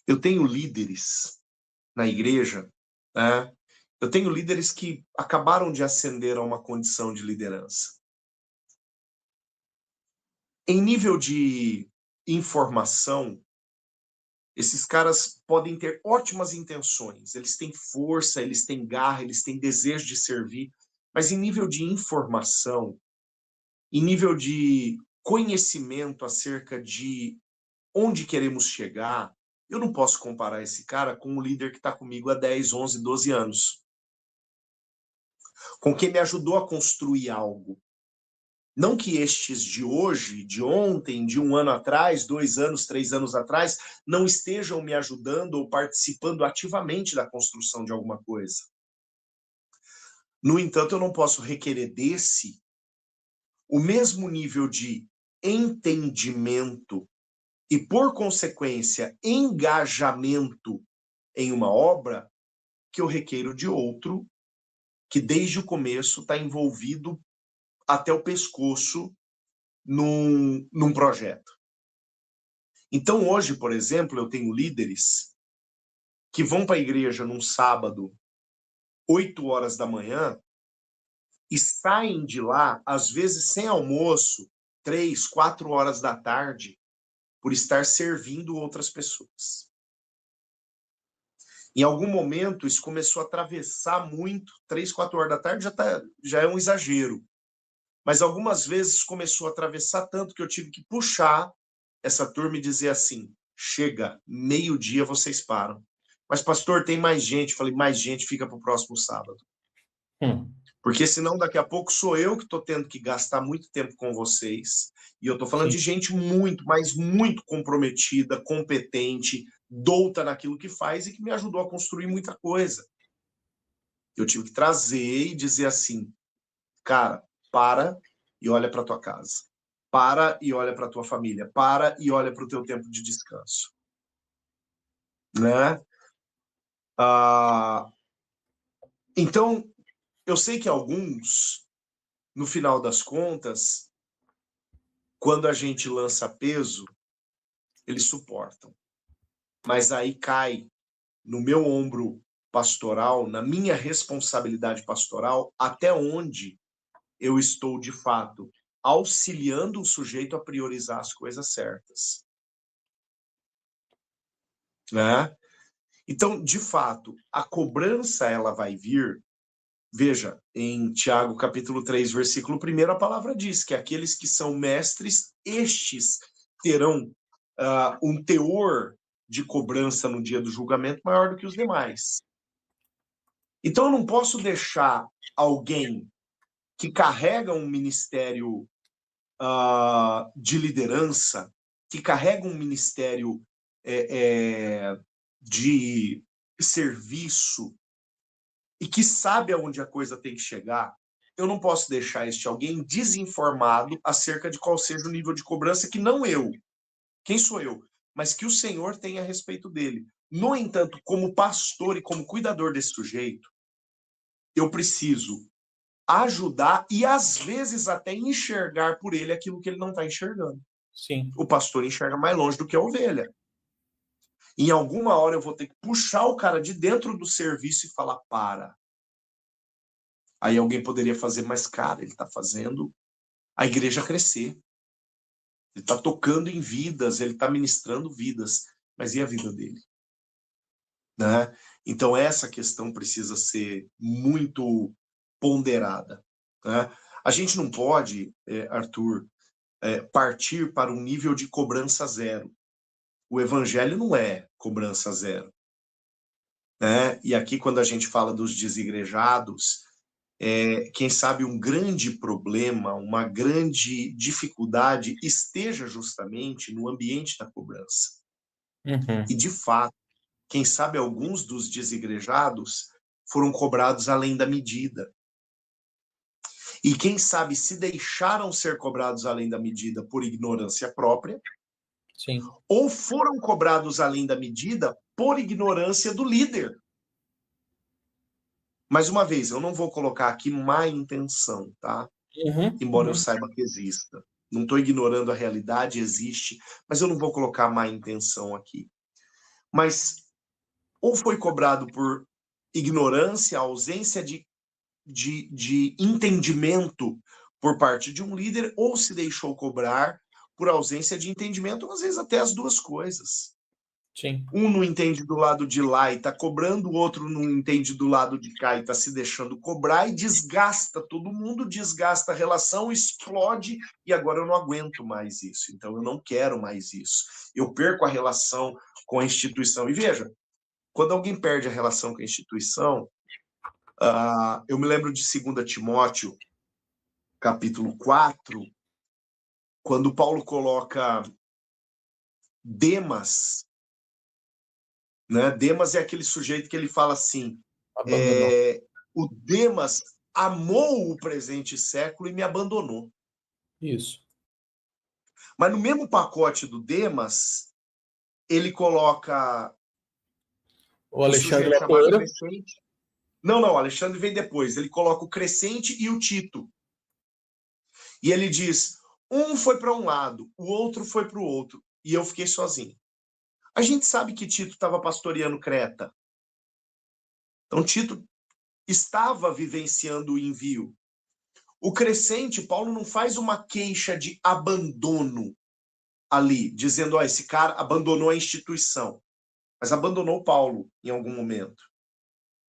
Eu tenho líderes na igreja, né? Eu tenho líderes que acabaram de ascender a uma condição de liderança. Em nível de informação, esses caras podem ter ótimas intenções, eles têm força, eles têm garra, eles têm desejo de servir, mas em nível de informação, em nível de conhecimento acerca de onde queremos chegar, eu não posso comparar esse cara com um líder que está comigo há 10, 11, 12 anos. Com quem me ajudou a construir algo. Não que estes de hoje, de ontem, de um ano atrás, 2 anos, 3 anos atrás, não estejam me ajudando ou participando ativamente da construção de alguma coisa. No entanto, eu não posso requerer desse o mesmo nível de entendimento e, por consequência, engajamento em uma obra que eu requeiro de outro que desde o começo está envolvido até o pescoço num projeto. Então, hoje, por exemplo, eu tenho líderes que vão para a igreja num sábado, 8 horas da manhã, e saem de lá, às vezes sem almoço, 3, 4 horas da tarde, por estar servindo outras pessoas. Em algum momento, isso começou a atravessar muito, 3, 4 horas da tarde já é um exagero. Mas algumas vezes começou a atravessar tanto que eu tive que puxar essa turma e dizer assim, chega, meio-dia vocês param. Mas, pastor, tem mais gente. Falei, mais gente, fica para o próximo sábado. Porque senão daqui a pouco sou eu que estou tendo que gastar muito tempo com vocês. E eu estou falando de gente muito, mas muito comprometida, competente, douta naquilo que faz e que me ajudou a construir muita coisa. Eu tive que trazer e dizer assim, cara, para e olha para tua casa. Para e olha para tua família. Para e olha para o teu tempo de descanso. Né? Então, eu sei que alguns, no final das contas, quando a gente lança peso, eles suportam. Mas aí cai no meu ombro pastoral, na minha responsabilidade pastoral, até onde eu estou, de fato, auxiliando o sujeito a priorizar as coisas certas. Né? Então, de fato, a cobrança ela vai vir. Veja, em Tiago capítulo 3, versículo 1, a palavra diz que aqueles que são mestres, estes terão um teor de cobrança no dia do julgamento maior do que os demais. Então, eu não posso deixar alguém que carrega um ministério de liderança, que carrega um ministério de serviço e que sabe aonde a coisa tem que chegar, eu não posso deixar este alguém desinformado acerca de qual seja o nível de cobrança que não eu, quem sou eu, mas que o Senhor tem a respeito dele. No entanto, como pastor e como cuidador desse sujeito, eu preciso ajudar e, às vezes, até enxergar por ele aquilo que ele não está enxergando. Sim. O pastor enxerga mais longe do que a ovelha. Em alguma hora eu vou ter que puxar o cara de dentro do serviço e falar, para. Aí alguém poderia fazer, mas, cara, ele está fazendo a igreja crescer. Ele está tocando em vidas, ele está ministrando vidas. Mas e a vida dele? Né? Então, essa questão precisa ser muito ponderada. Né? A gente não pode, Arthur, partir para um nível de cobrança zero. O evangelho não é cobrança zero. Né? E aqui, quando a gente fala dos desigrejados, quem sabe um grande problema, uma grande dificuldade esteja justamente no ambiente da cobrança. E, de fato, quem sabe alguns dos desigrejados foram cobrados além da medida. E quem sabe se deixaram ser cobrados além da medida por ignorância própria, Sim. ou foram cobrados além da medida por ignorância do líder. Mais uma vez, eu não vou colocar aqui má intenção, tá? Embora eu saiba que exista. Não estou ignorando a realidade, existe, mas eu não vou colocar má intenção aqui. Mas ou foi cobrado por ignorância, ausência de entendimento por parte de um líder, ou se deixou cobrar por ausência de entendimento, às vezes até as duas coisas. Sim. Um não entende do lado de lá e está cobrando, o outro não entende do lado de cá e está se deixando cobrar, e desgasta todo mundo, desgasta a relação, explode, e agora eu não aguento mais isso, então eu não quero mais isso. Eu perco a relação com a instituição. E veja, quando alguém perde a relação com a instituição, eu me lembro de 2 Timóteo, capítulo 4, quando Paulo coloca Demas, né? Demas é aquele sujeito que ele fala assim, o Demas amou o presente século e me abandonou. Isso. Mas no mesmo pacote do Demas, ele coloca o Alexandre sujeito chamado Lapoeira. Crescente. Não, Alexandre vem depois. Ele coloca o Crescente e o Tito. E ele diz, um foi para um lado, o outro foi para o outro, e eu fiquei sozinho. A gente sabe que Tito estava pastoreando Creta. Então, Tito estava vivenciando o envio. O Crescente, Paulo não faz uma queixa de abandono ali, dizendo, esse cara abandonou a instituição. mas abandonou Paulo em algum momento.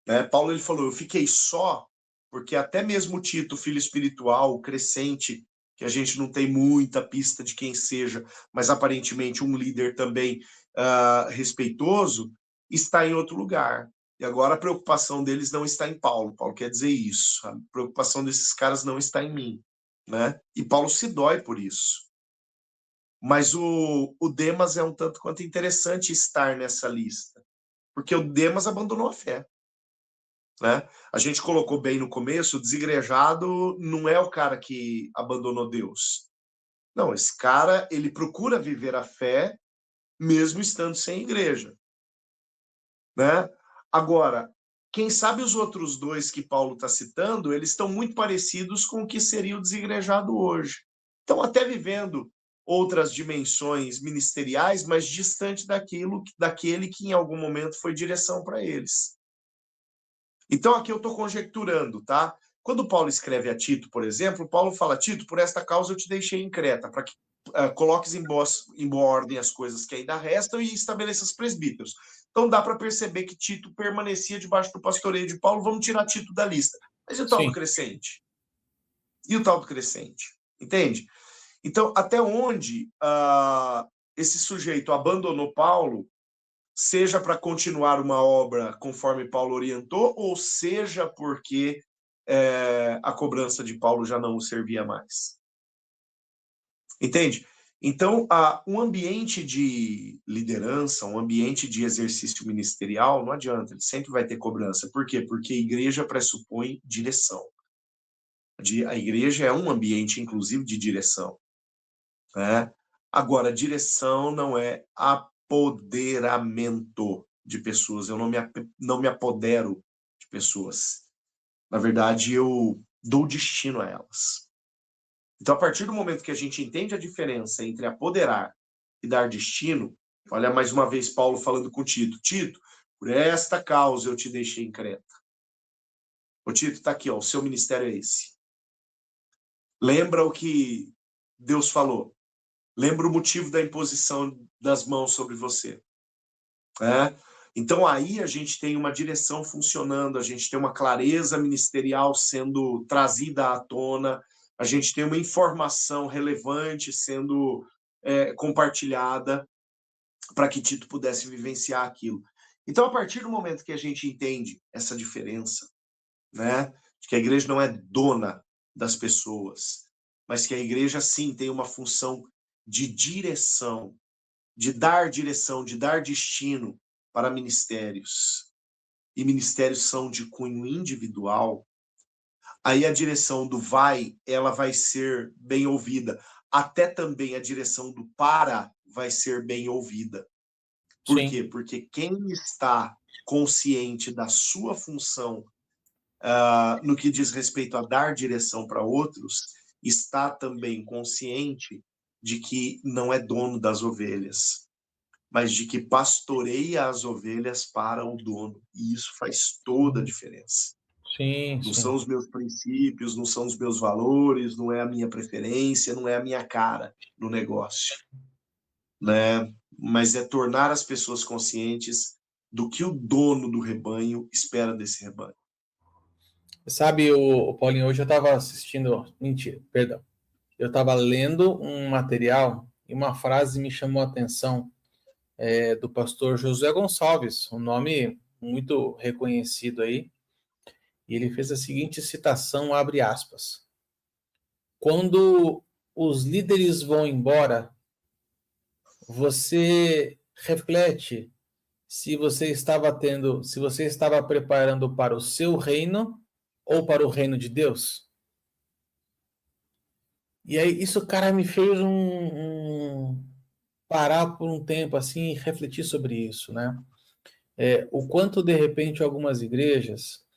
Né? Paulo ele falou, eu fiquei só, porque até mesmo Tito, filho espiritual, crescente, que a gente não tem muita pista de quem seja, mas aparentemente um líder também respeitoso, está em outro lugar. E agora a preocupação deles não está em Paulo. Paulo quer dizer isso. A preocupação desses caras não está em mim. Né? E Paulo se dói por isso. Mas o Demas é um tanto quanto interessante estar nessa lista, porque o Demas abandonou a fé. Né? A gente colocou bem no começo, o desigrejado não é o cara que abandonou Deus. Não, esse cara, ele procura viver a fé mesmo estando sem igreja. Né? Agora, quem sabe os outros dois que Paulo está citando, eles estão muito parecidos com o que seria o desigrejado hoje. Estão até vivendo outras dimensões ministeriais, mas distante daquele que em algum momento foi direção para eles. Então, aqui eu estou conjecturando, tá? Quando Paulo escreve a Tito, por exemplo, Paulo fala, Tito, por esta causa eu te deixei em Creta, para que coloques em boa ordem as coisas que ainda restam e estabeleças presbíteros. Então, dá para perceber que Tito permanecia debaixo do pastoreio de Paulo, vamos tirar Tito da lista. Mas e o tal do crescente? E o tal do crescente? Entende? Então, até onde esse sujeito abandonou Paulo, seja para continuar uma obra conforme Paulo orientou, ou seja porque a cobrança de Paulo já não o servia mais. Entende? Então, um ambiente de liderança, um ambiente de exercício ministerial, não adianta, ele sempre vai ter cobrança. Por quê? Porque a igreja pressupõe direção. A igreja é um ambiente, inclusive, de direção. Né? Agora, direção não é apoderamento de pessoas. Eu não me apodero de pessoas. Na verdade, eu dou destino a elas. Então, a partir do momento que a gente entende a diferença entre apoderar e dar destino, olha mais uma vez Paulo falando com Tito. Tito, por esta causa eu te deixei em Creta. Ô Tito, tá aqui, ó, o seu ministério é esse. Lembra o que Deus falou. Lembra o motivo da imposição das mãos sobre você. Então, aí a gente tem uma direção funcionando, a gente tem uma clareza ministerial sendo trazida à tona, a gente tem uma informação relevante sendo compartilhada para que Tito pudesse vivenciar aquilo. Então, a partir do momento que a gente entende essa diferença, né, de que a igreja não é dona das pessoas, mas que a igreja, sim, tem uma função de direção, de dar destino para ministérios, e ministérios são de cunho individual, aí a direção do ela vai ser bem ouvida. Até também a direção do vai ser bem ouvida. Por quê? Porque quem está consciente da sua função no que diz respeito a dar direção para outros, está também consciente de que não é dono das ovelhas, mas de que pastoreia as ovelhas para o dono. E isso faz toda a diferença. Não são os meus princípios, não são os meus valores, não é a minha preferência, não é a minha cara no negócio. Né? Mas é tornar as pessoas conscientes do que o dono do rebanho espera desse rebanho. Sabe, Paulinho, hoje eu estava assistindo... Mentira, perdão. Eu estava lendo um material e uma frase me chamou a atenção do pastor Josué Gonçalves, um nome muito reconhecido aí. E ele fez a seguinte citação, abre aspas. Quando os líderes vão embora, você reflete se você estava preparando para o seu reino ou para o reino de Deus. E aí isso, cara, me fez parar por um tempo assim e refletir sobre isso, né? O quanto de repente algumas igrejas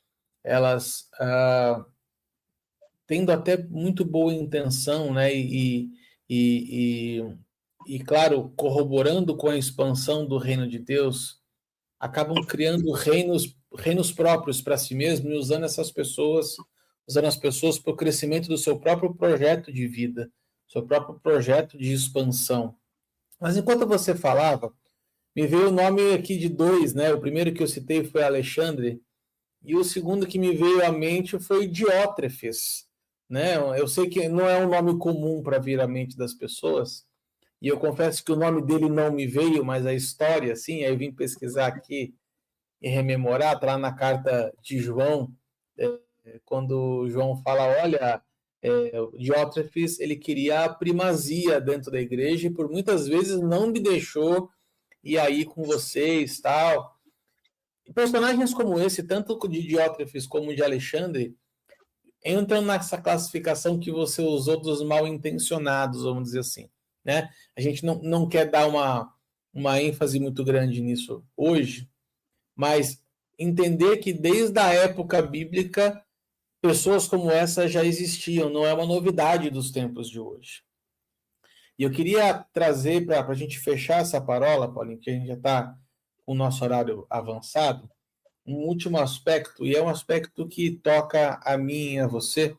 elas tendo até muito boa intenção, né? E claro, corroborando com a expansão do reino de Deus, acabam criando reinos próprios para si mesmos e usando as pessoas para o crescimento do seu próprio projeto de vida, seu próprio projeto de expansão. Mas enquanto você falava, Me veio o nome aqui de dois, né? O primeiro que eu citei foi Alexandre, e o segundo que me veio à mente foi Diótrefes, né? Eu sei que não é um nome comum para vir à mente das pessoas, e eu confesso que o nome dele não me veio, mas a história, sim, aí eu vim pesquisar aqui e rememorar, tá lá na carta de João, quando João fala, olha, Diótrefes, ele queria a primazia dentro da igreja e por muitas vezes não me deixou ir aí com vocês, tal. E personagens como esse, tanto de Diótrefes como de Alexandre, entram nessa classificação que você usou dos mal intencionados, vamos dizer assim, né? A gente não quer dar uma ênfase muito grande nisso hoje, mas entender que desde a época bíblica pessoas como essa já existiam, não é uma novidade dos tempos de hoje. E eu queria trazer para a gente fechar essa parola, Paulinho, que a gente já está com o nosso horário avançado, um último aspecto, e é um aspecto que toca a mim e a você,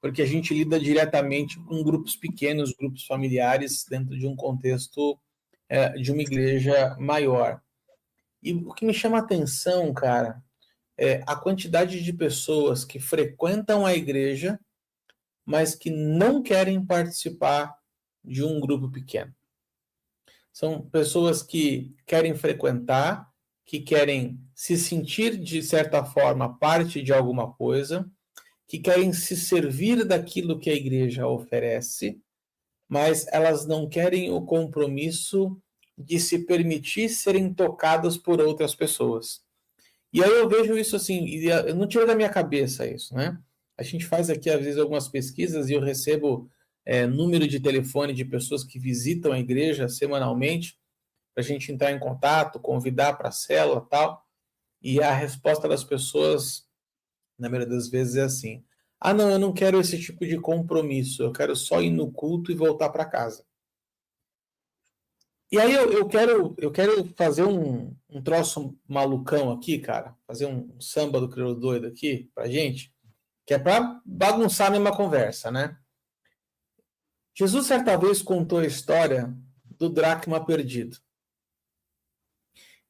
porque a gente lida diretamente com grupos pequenos, grupos familiares, dentro de um contexto de uma igreja maior. E o que me chama a atenção, cara, é a quantidade de pessoas que frequentam a igreja, mas que não querem participar de um grupo pequeno. São pessoas que querem frequentar, que querem se sentir, de certa forma, parte de alguma coisa, que querem se servir daquilo que a igreja oferece, mas elas não querem o compromisso de se permitir serem tocadas por outras pessoas. E aí eu vejo isso assim, eu não tiro da minha cabeça isso, né? A gente faz aqui, às vezes, algumas pesquisas e eu recebo número de telefone de pessoas que visitam a igreja semanalmente para a gente entrar em contato, convidar para a célula e tal. E a resposta das pessoas, na maioria das vezes, é assim: ah, não, eu não quero esse tipo de compromisso, eu quero só ir no culto e voltar para casa. E aí eu quero fazer um troço malucão aqui, cara, fazer um samba do crioulo doido aqui pra gente, que é para bagunçar a mesma conversa, né? Jesus certa vez contou a história do dracma perdido.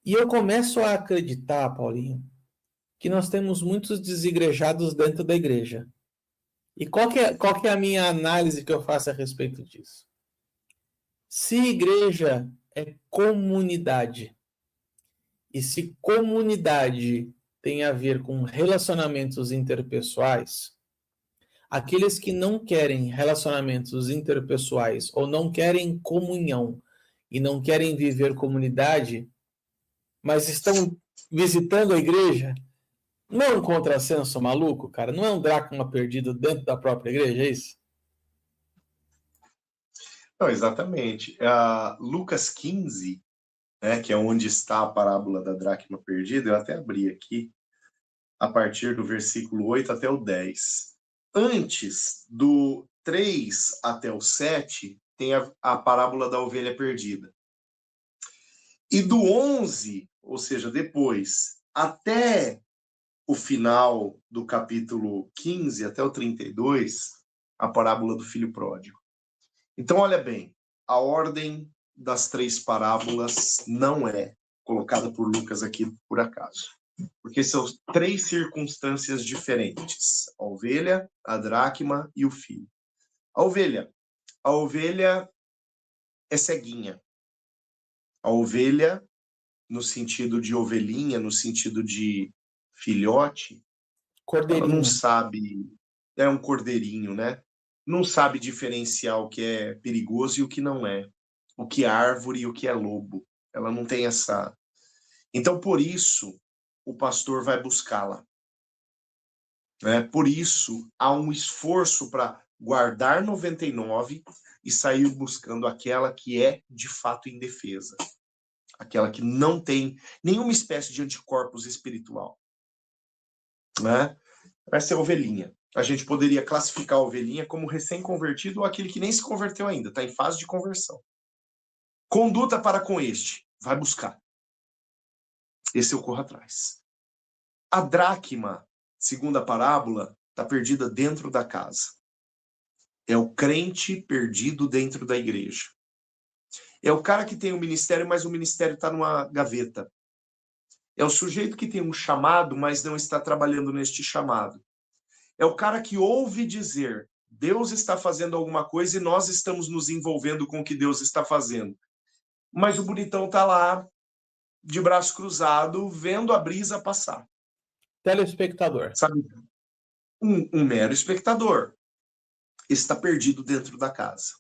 E eu começo a acreditar, Paulinho, que nós temos muitos desigrejados dentro da igreja. E qual que é a minha análise que eu faço a respeito disso? Se igreja é comunidade, e se comunidade tem a ver com relacionamentos interpessoais, aqueles que não querem relacionamentos interpessoais ou não querem comunhão e não querem viver comunidade, mas estão visitando a igreja, não é um contrassenso maluco, cara? Não é um Drácula perdido dentro da própria igreja, é isso? Não, exatamente. Lucas 15, né, que é onde está a parábola da dracma perdida, eu até abri aqui, a partir do versículo 8 até o 10. Antes do 3 até o 7, tem a parábola da ovelha perdida. E do 11, ou seja, depois, até o final do capítulo 15, até o 32, a parábola do filho pródigo. Então, olha bem, a ordem das três parábolas não é colocada por Lucas aqui por acaso. Porque são três circunstâncias diferentes: a ovelha, a dracma e o filho. A ovelha é ceguinha. A ovelha, no sentido de ovelhinha, no sentido de filhote, ela não sabe, é um cordeirinho, né? Não sabe diferenciar o que é perigoso e o que não é, o que é árvore e o que é lobo. Ela não tem essa. Então, por isso, o pastor vai buscá-la. Por isso, há um esforço para guardar 99 e sair buscando aquela que é, de fato, indefesa. Aquela que não tem nenhuma espécie de anticorpos espiritual. Essa é a ovelhinha. A gente poderia classificar a ovelhinha como recém-convertido ou aquele que nem se converteu ainda, está em fase de conversão. Conduta para com este, vai buscar. Esse eu corro atrás. A dracma, segundo a parábola, está perdida dentro da casa. É o crente perdido dentro da igreja. É o cara que tem um ministério, mas o ministério está numa gaveta. É o sujeito que tem um chamado, mas não está trabalhando neste chamado. É o cara que ouve dizer, Deus está fazendo alguma coisa e nós estamos nos envolvendo com o que Deus está fazendo. Mas o bonitão está lá, de braço cruzado, vendo a brisa passar. Telespectador. Sabe? Um mero espectador. Está perdido dentro da casa.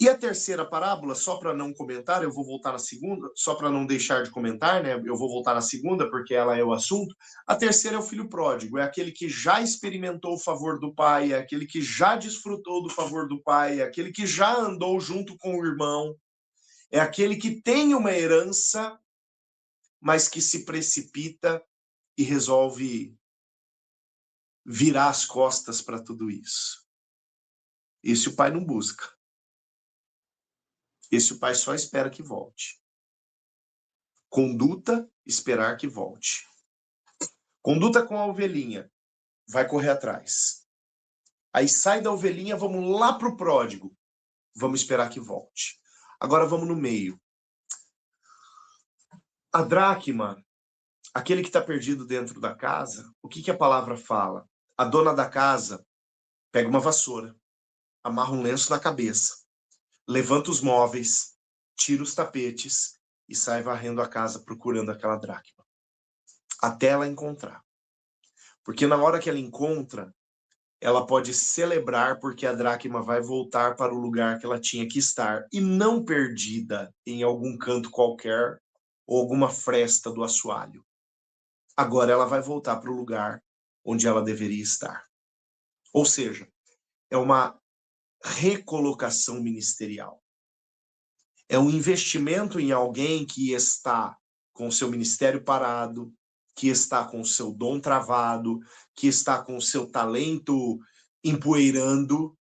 E a terceira parábola, só para não comentar, eu vou voltar na segunda, só para não deixar de comentar, né? Eu vou voltar na segunda, porque ela é o assunto. A terceira é o filho pródigo, é aquele que já experimentou o favor do pai, é aquele que já desfrutou do favor do pai, é aquele que já andou junto com o irmão, é aquele que tem uma herança, mas que se precipita e resolve virar as costas para tudo isso. Esse o pai não busca. Esse o pai só espera que volte. Conduta, esperar que volte. Conduta com a ovelhinha, vai correr atrás. Aí sai da ovelhinha, vamos lá pro pródigo. Vamos esperar que volte. Agora vamos no meio. A dracma, aquele que está perdido dentro da casa, o que a palavra fala? A dona da casa pega uma vassoura, amarra um lenço na cabeça, levanta os móveis, tira os tapetes e sai varrendo a casa procurando aquela dracma. Até ela encontrar. Porque na hora que ela encontra, ela pode celebrar porque a dracma vai voltar para o lugar que ela tinha que estar e não perdida em algum canto qualquer ou alguma fresta do assoalho. Agora ela vai voltar para o lugar onde ela deveria estar. Ou seja, é uma recolocação ministerial. É um investimento em alguém que está com o seu ministério parado, que está com o seu dom travado, que está com o seu talento empoeirando.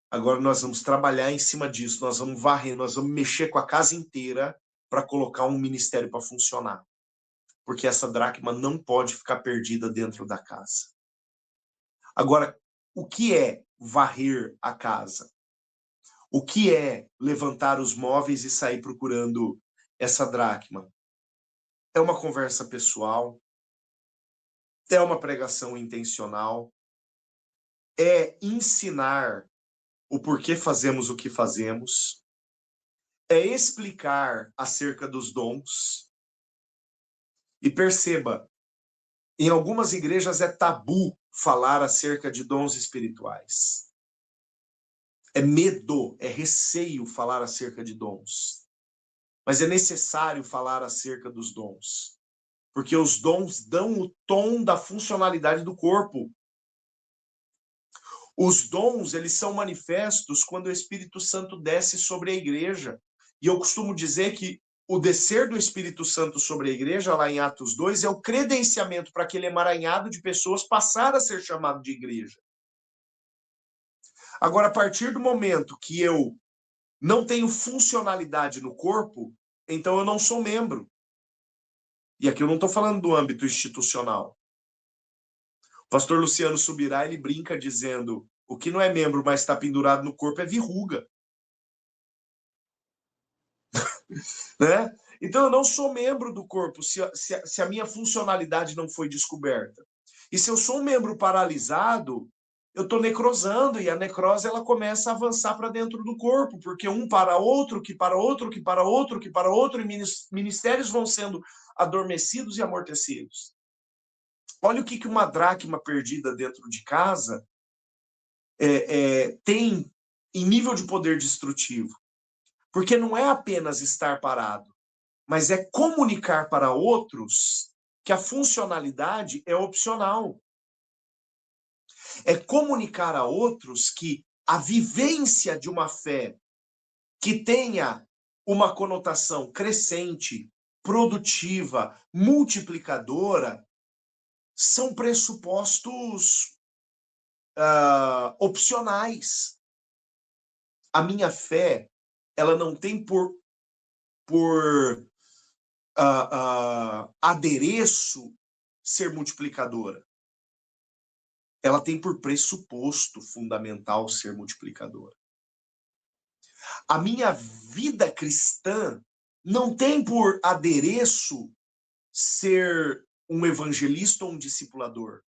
Agora nós vamos trabalhar em cima disso, nós vamos varrer, nós vamos mexer com a casa inteira para colocar um ministério para funcionar. Porque essa dracma não pode ficar perdida dentro da casa. Agora, o que é varrer a casa? O que é levantar os móveis e sair procurando essa dracma? É uma conversa pessoal, é uma pregação intencional, é ensinar o porquê fazemos o que fazemos, é explicar acerca dos dons. E perceba, em algumas igrejas é tabu falar acerca de dons espirituais. É medo, é receio falar acerca de dons. Mas é necessário falar acerca dos dons. Porque os dons dão o tom da funcionalidade do corpo. Os dons, eles são manifestos quando o Espírito Santo desce sobre a igreja. E eu costumo dizer que o descer do Espírito Santo sobre a igreja, lá em Atos 2, é o credenciamento para aquele emaranhado de pessoas passar a ser chamado de igreja. Agora, a partir do momento que eu não tenho funcionalidade no corpo, então eu não sou membro. E aqui eu não estou falando do âmbito institucional. O pastor Luciano Subirá, ele brinca dizendo, o que não é membro, mas está pendurado no corpo é verruga. Né? Então eu não sou membro do corpo se a minha funcionalidade não foi descoberta. E se eu sou um membro paralisado, eu estou necrosando, e a necrose ela começa a avançar para dentro do corpo, porque um para outro, que para outro, que para outro, que para outro, e ministérios vão sendo adormecidos e amortecidos. Olha o que uma dracma perdida dentro de casa tem em nível de poder destrutivo. Porque não é apenas estar parado, mas é comunicar para outros que a funcionalidade é opcional. É comunicar a outros que a vivência de uma fé que tenha uma conotação crescente, produtiva, multiplicadora, são pressupostos opcionais. A minha fé, ela não tem por adereço ser multiplicadora. Ela tem por pressuposto fundamental ser multiplicadora. A minha vida cristã não tem por adereço ser um evangelista ou um discipulador,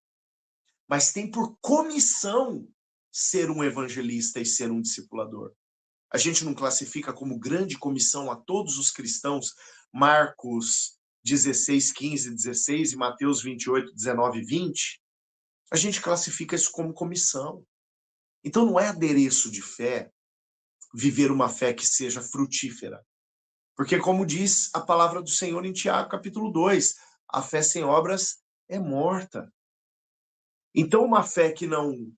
mas tem por comissão ser um evangelista e ser um discipulador. A gente não classifica como grande comissão a todos os cristãos Marcos 16, 15, 16 e Mateus 28, 19 e 20? A gente classifica isso como comissão. Então não é adereço de fé viver uma fé que seja frutífera. Porque, como diz a palavra do Senhor em Tiago, capítulo 2, a fé sem obras é morta. Então, uma fé que não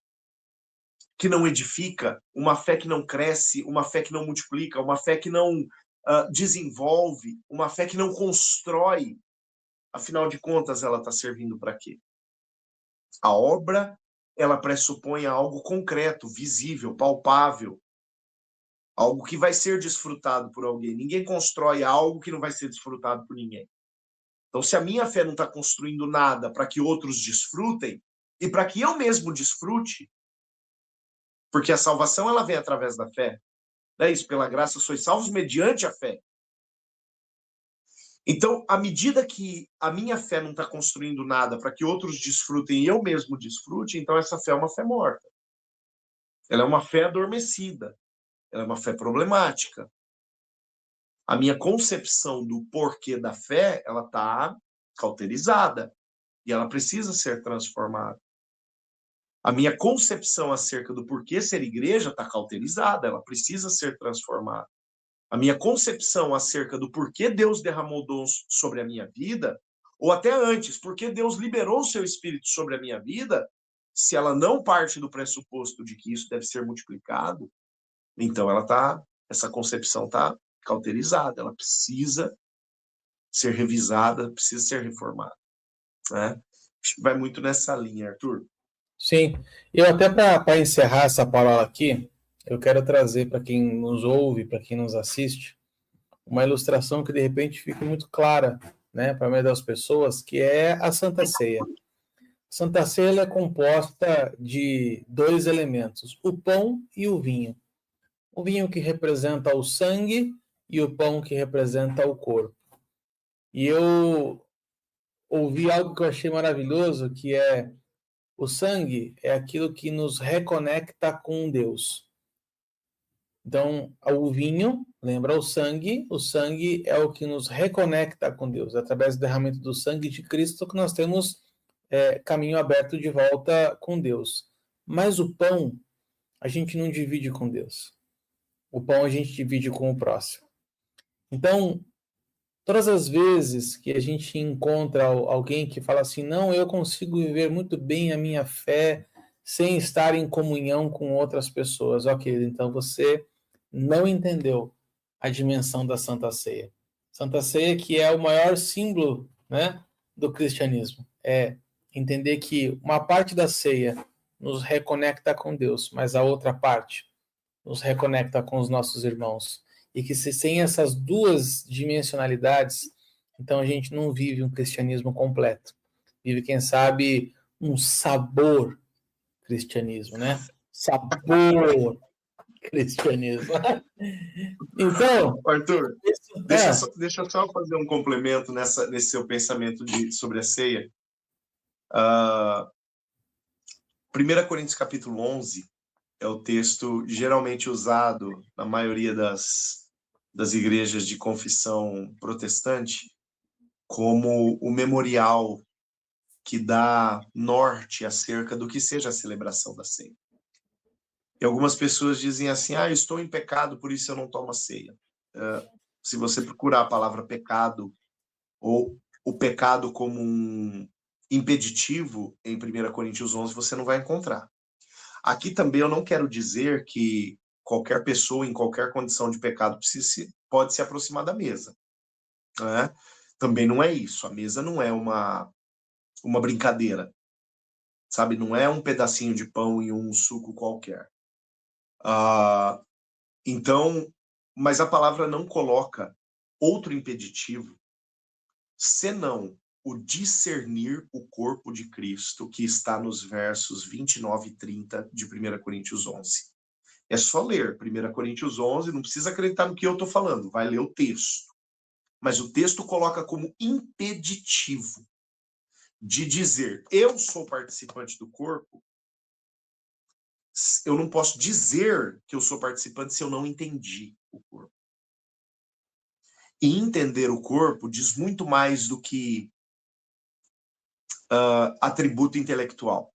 edifica, uma fé que não cresce, uma fé que não multiplica, uma fé que não desenvolve, uma fé que não constrói, afinal de contas, ela está servindo para quê? A obra, ela pressupõe algo concreto, visível, palpável, algo que vai ser desfrutado por alguém. Ninguém constrói algo que não vai ser desfrutado por ninguém. Então, se a minha fé não está construindo nada para que outros desfrutem, e para que eu mesmo desfrute, porque a salvação ela vem através da fé. Não é isso? Pela graça sois salvos mediante a fé. Então, à medida que a minha fé não está construindo nada para que outros desfrutem e eu mesmo desfrute, então essa fé é uma fé morta. Ela é uma fé adormecida. Ela é uma fé problemática. A minha concepção do porquê da fé, ela está cauterizada. E ela precisa ser transformada. A minha concepção acerca do porquê ser igreja está cauterizada. Ela precisa ser transformada. A minha concepção acerca do porquê Deus derramou dons sobre a minha vida, ou até antes, porque Deus liberou o seu Espírito sobre a minha vida, se ela não parte do pressuposto de que isso deve ser multiplicado, então essa concepção está cauterizada, ela precisa ser revisada, precisa ser reformada. Né? Vai muito nessa linha, Arthur. Sim, eu até para encerrar essa palavra aqui, eu quero trazer para quem nos ouve, para quem nos assiste, uma ilustração que de repente fique muito clara, né, para a maioria das pessoas, que é a Santa Ceia. A Santa Ceia é composta de dois elementos, o pão e o vinho. O vinho que representa o sangue e o pão que representa o corpo. E eu ouvi algo que eu achei maravilhoso, que é o sangue é aquilo que nos reconecta com Deus. Então, o vinho lembra o sangue é o que nos reconecta com Deus. Através do derramamento do sangue de Cristo que nós temos caminho aberto de volta com Deus. Mas o pão, a gente não divide com Deus. O pão a gente divide com o próximo. Então, todas as vezes que a gente encontra alguém que fala assim, não, eu consigo viver muito bem a minha fé sem estar em comunhão com outras pessoas. Ok, então você não entendeu a dimensão da Santa Ceia. Santa Ceia que é o maior símbolo, né, do cristianismo. É entender que uma parte da ceia nos reconecta com Deus, mas a outra parte nos reconecta com os nossos irmãos. E que se sem essas duas dimensionalidades, então a gente não vive um cristianismo completo. Vive, quem sabe, um sabor cristianismo, né? Sabor cristianismo. Então, Arthur, deixa eu só fazer um complemento nesse seu pensamento sobre a ceia. 1 Coríntios capítulo 11 é o texto geralmente usado na maioria das igrejas de confissão protestante como o memorial que dá norte acerca do que seja a celebração da ceia. E algumas pessoas dizem assim, eu estou em pecado, por isso eu não tomo a ceia. Se você procurar a palavra pecado, ou o pecado como um impeditivo em 1 Coríntios 11, você não vai encontrar. Aqui também eu não quero dizer que qualquer pessoa em qualquer condição de pecado pode se aproximar da mesa. Né? Também não é isso. A mesa não é uma brincadeira. Sabe? Não é um pedacinho de pão e um suco qualquer. Então, mas a palavra não coloca outro impeditivo senão o discernir o corpo de Cristo, que está nos versos 29 e 30 de 1 Coríntios 11. É só ler 1 Coríntios 11, não precisa acreditar no que eu estou falando, vai ler o texto. Mas o texto coloca como impeditivo de dizer, eu sou participante do corpo, eu não posso dizer que eu sou participante se eu não entendi o corpo. E entender o corpo diz muito mais do que atributo intelectual.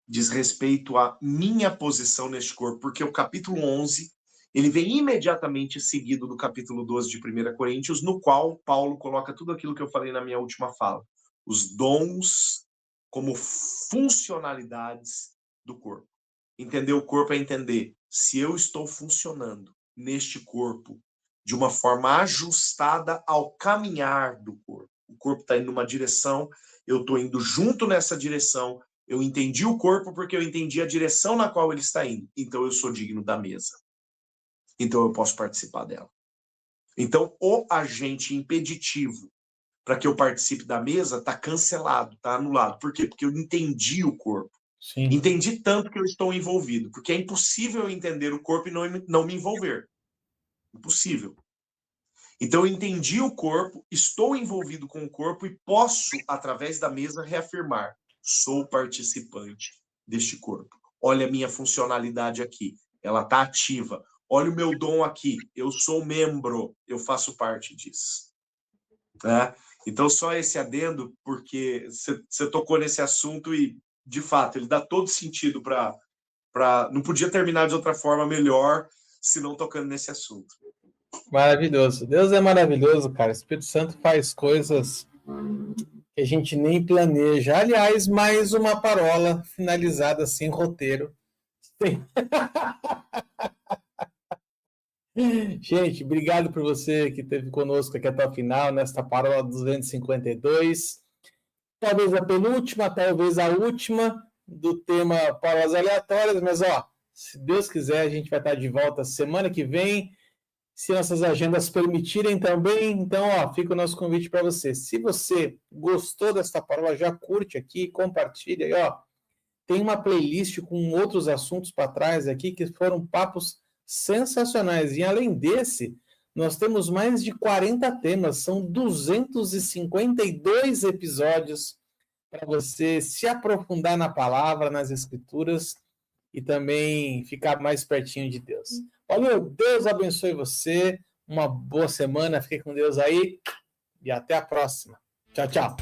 Diz respeito à minha posição neste corpo, porque o capítulo 11, ele vem imediatamente seguido do capítulo 12 de 1 Coríntios, no qual Paulo coloca tudo aquilo que eu falei na minha última fala. Os dons como funcionalidades do corpo. Entender o corpo é entender se eu estou funcionando neste corpo de uma forma ajustada ao caminhar do corpo. O corpo está indo numa direção, eu estou indo junto nessa direção, eu entendi o corpo porque eu entendi a direção na qual ele está indo. Então eu sou digno da mesa. Então eu posso participar dela. Então o agente impeditivo para que eu participe da mesa está cancelado, está anulado. Por quê? Porque eu entendi o corpo. Sim. Entendi tanto que eu estou envolvido. Porque é impossível eu entender o corpo e não me envolver. Impossível. Então eu entendi o corpo, estou envolvido com o corpo e posso, através da mesa, reafirmar: sou participante deste corpo. Olha a minha funcionalidade aqui, ela está ativa. Olha o meu dom aqui, eu sou membro, eu faço parte disso. Então, só esse adendo, porque você tocou nesse assunto e, de fato, ele dá todo sentido para... Não podia terminar de outra forma melhor se não tocando nesse assunto. Maravilhoso. Deus é maravilhoso, cara. O Espírito Santo faz coisas que a gente nem planeja. Aliás, mais uma parola finalizada sem roteiro. Sim. Gente, obrigado por você que esteve conosco aqui até o final, nesta parola 252. Talvez a penúltima, talvez a última do tema Parolas Aleatórias, mas se Deus quiser, a gente vai estar de volta semana que vem, se nossas agendas permitirem também. Então, fica o nosso convite para você. Se você gostou desta parola, já curte aqui, compartilha aí, tem uma playlist com outros assuntos para trás aqui que foram papos sensacionais. E além desse, nós temos mais de 40 temas, são 252 episódios para você se aprofundar na palavra, nas escrituras e também ficar mais pertinho de Deus. Valeu, Deus abençoe você, uma boa semana, fique com Deus aí e até a próxima. Tchau, tchau.